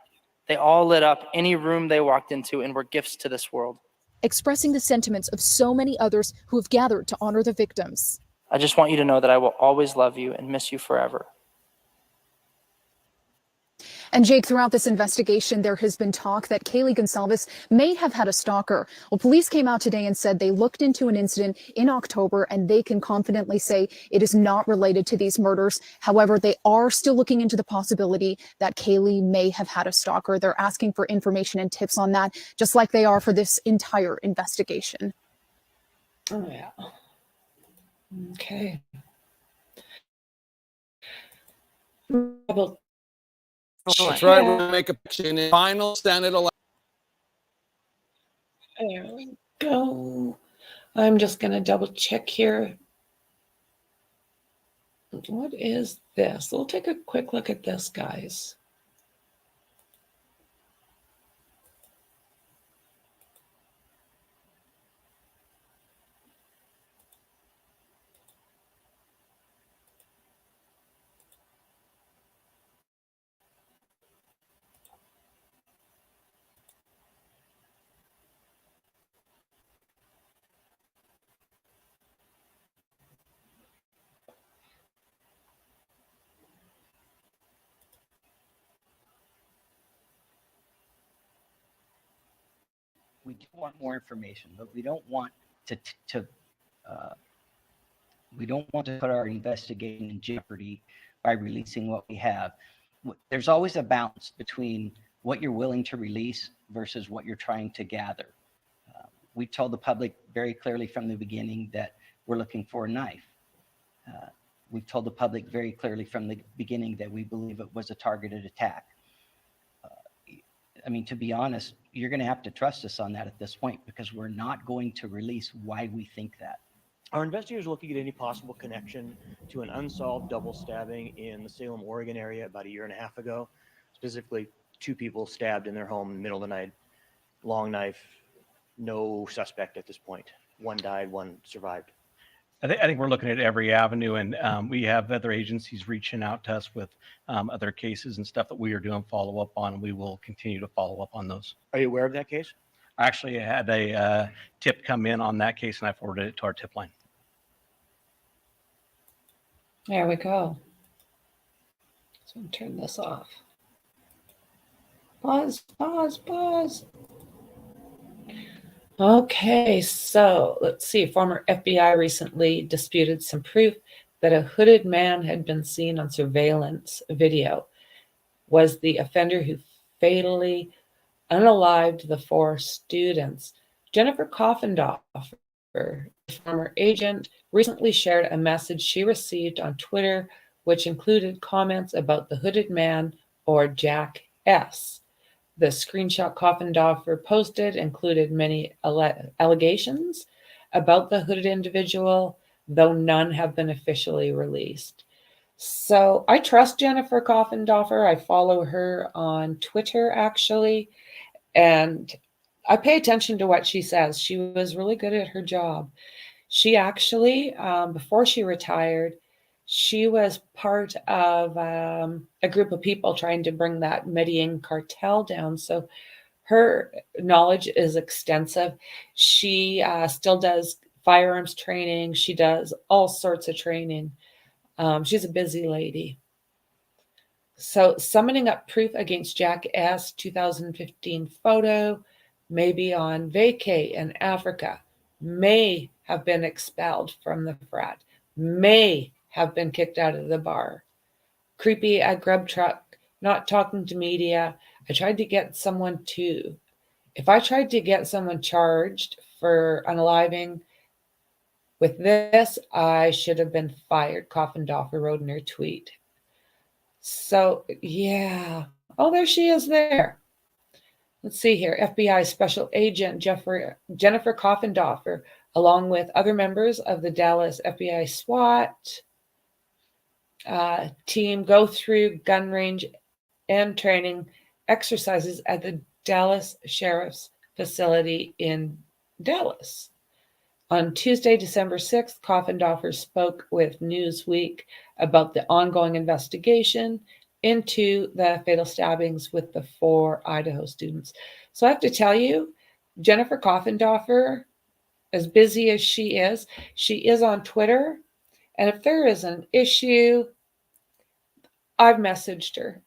They all lit up any room they walked into and were gifts to this world. Expressing the sentiments of so many others who have gathered to honor the victims. I just want you to know that I will always love you and miss you forever. And Jake, throughout this investigation, there has been talk that Kaylee Gonsalves may have had a stalker. Well, police came out today and said they looked into an incident in October, and they can confidently say it is not related to these murders. However, they are still looking into the possibility that Kaylee may have had a stalker. They're asking for information and tips on that, just like they are for this entire investigation. Oh, yeah. Okay. That's right. We'll make a final Senate election. There we go. I'm just going to double check here. What is this? We'll take a quick look at this, guys. We do want more information, but we don't want to put our investigation in jeopardy by releasing what we have. There's always a balance between what you're willing to release versus what you're trying to gather. We told the public very clearly from the beginning that we're looking for a knife. We've told the public very clearly from the beginning that we believe it was a targeted attack. I mean, to be honest, you're going to have to trust us on that at this point, because we're not going to release why we think that. Our investigators are looking at any possible connection to an unsolved double stabbing in the Salem, Oregon area about 1.5 years ago. Specifically, 2 people stabbed in their home in the middle of the night, long knife, no suspect at this point. One died, one survived. I think we're looking at every avenue, and we have other agencies reaching out to us with other cases and stuff that we are doing follow up on. And we will continue to follow up on those. Are you aware of that case? I actually had a tip come in on that case, and I forwarded it to our tip line. There we go. So I'm turn this off. Pause, pause, pause. Okay, so let's see. Former FBI recently disputed some proof that a hooded man had been seen on surveillance video was the offender who fatally unalived the 4 students. Jennifer Coffindoffer, former agent, recently shared a message she received on Twitter, which included comments about the hooded man, or Jack S. The screenshot Coffindoffer posted included many allegations about the hooded individual, though none have been officially released. So I trust Jennifer Coffindoffer. I follow her on Twitter, actually, and I pay attention to what she says. She was really good at her job. She actually, before she retired, she was part of a group of people trying to bring that Medellin cartel down. So her knowledge is extensive. She still does firearms training. She does all sorts of training. She's a busy lady. So summoning up proof against Jack S. 2015 photo may be on vacay in Africa, may have been expelled from the frat, may have been kicked out of the bar. Creepy at Grub Truck, not talking to media. I tried to get someone to, if I tried to get someone charged for unaliving with this, I should have been fired, Coffindoffer wrote in her tweet. So, yeah. Oh, there she is there. Let's see here. FBI Special Agent Jennifer Coffindoffer, along with other members of the Dallas FBI SWAT team, go through gun range and training exercises at the Dallas Sheriff's facility in Dallas. On Tuesday, December 6th, Coffindoffer spoke with Newsweek about the ongoing investigation into the fatal stabbings with the 4 Idaho students. So I have to tell you, Jennifer Coffindoffer, as busy as she is on Twitter. And if there is an issue, I've messaged her.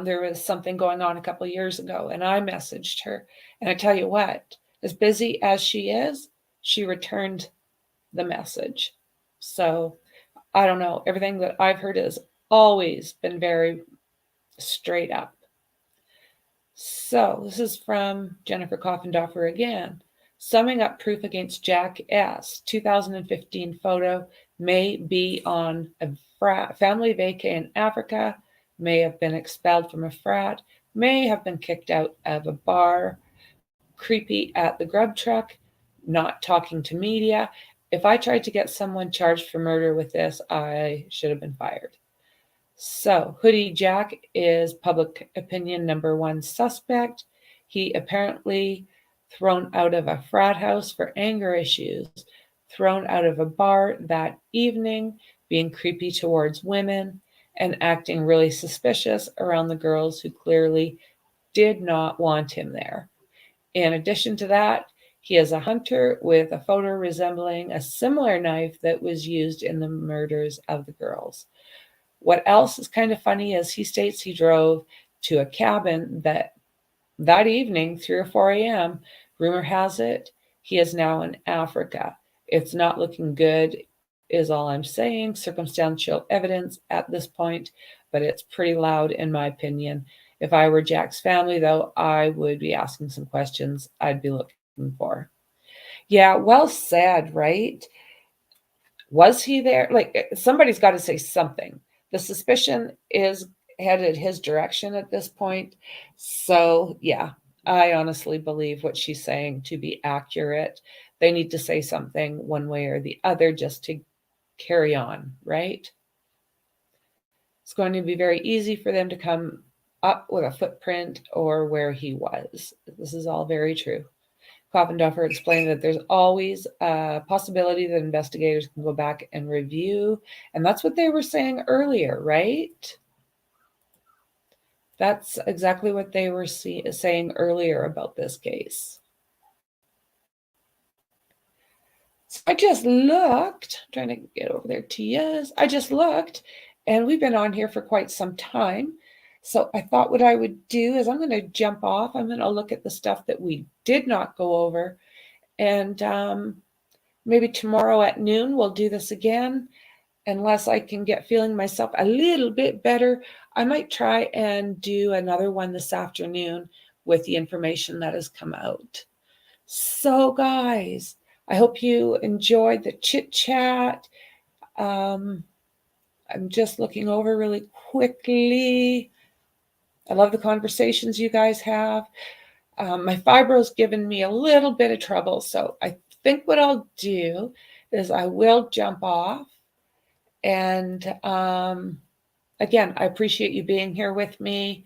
There was something going on a couple of years ago, and I messaged her. And I tell you what, as busy as she is, she returned the message. So I don't know. Everything that I've heard has always been very straight up. So this is from Jennifer Coffindoffer again. Summing up proof against Jack S. 2015 photo may be on a family vacay in Africa, may have been expelled from a frat, may have been kicked out of a bar, creepy at the grub truck, not talking to media. If I tried to get someone charged for murder with this, I should have been fired. So, Hoodie Jack is public opinion number 1 suspect. He apparently thrown out of a frat house for anger issues, thrown out of a bar that evening, being creepy towards women, and acting really suspicious around the girls who clearly did not want him there. In addition to that, he is a hunter with a photo resembling a similar knife that was used in the murders of the girls. What else is kind of funny is he states he drove to a cabin that evening, 3 or 4 a.m. Rumor has it he is now in Africa. It's not looking good, is all I'm saying. Circumstantial evidence at this point, but it's pretty loud in my opinion. If I were Jack's family, though, I would be asking some questions I'd be looking for. Yeah, well said, right? Was he there? Like, somebody's got to say something. The suspicion is headed his direction at this point. So, yeah, I honestly believe what she's saying to be accurate. They need to say something one way or the other just to carry on, right? It's going to be very easy for them to come up with a footprint or where he was. This is all very true. Coffenduffer explained that there's always a possibility that investigators can go back and review. And that's what they were saying earlier, right? That's exactly what they were saying earlier about this case. So I just looked, I'm trying to get over there to yes. I just looked, and we've been on here for quite some time. So I thought what I would do is I'm going to jump off. I'm going to look at the stuff that we did not go over. And maybe tomorrow at noon we'll do this again. Unless I can get feeling myself a little bit better, I might try and do another one this afternoon with the information that has come out. So guys, I hope you enjoyed the chit chat. I'm just looking over really quickly. I love the conversations you guys have. My fibro's given me a little bit of trouble, so I think what I'll do is I will jump off. And again, I appreciate you being here with me.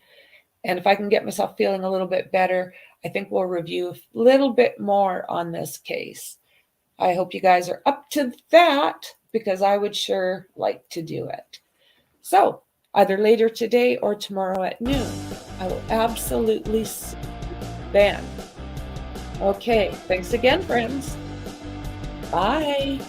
And if I can get myself feeling a little bit better, I think we'll review a little bit more on this case. I hope you guys are up to that, because I would sure like to do it. So either later today or tomorrow at noon, I will absolutely see you then. Okay, thanks again, friends. Bye.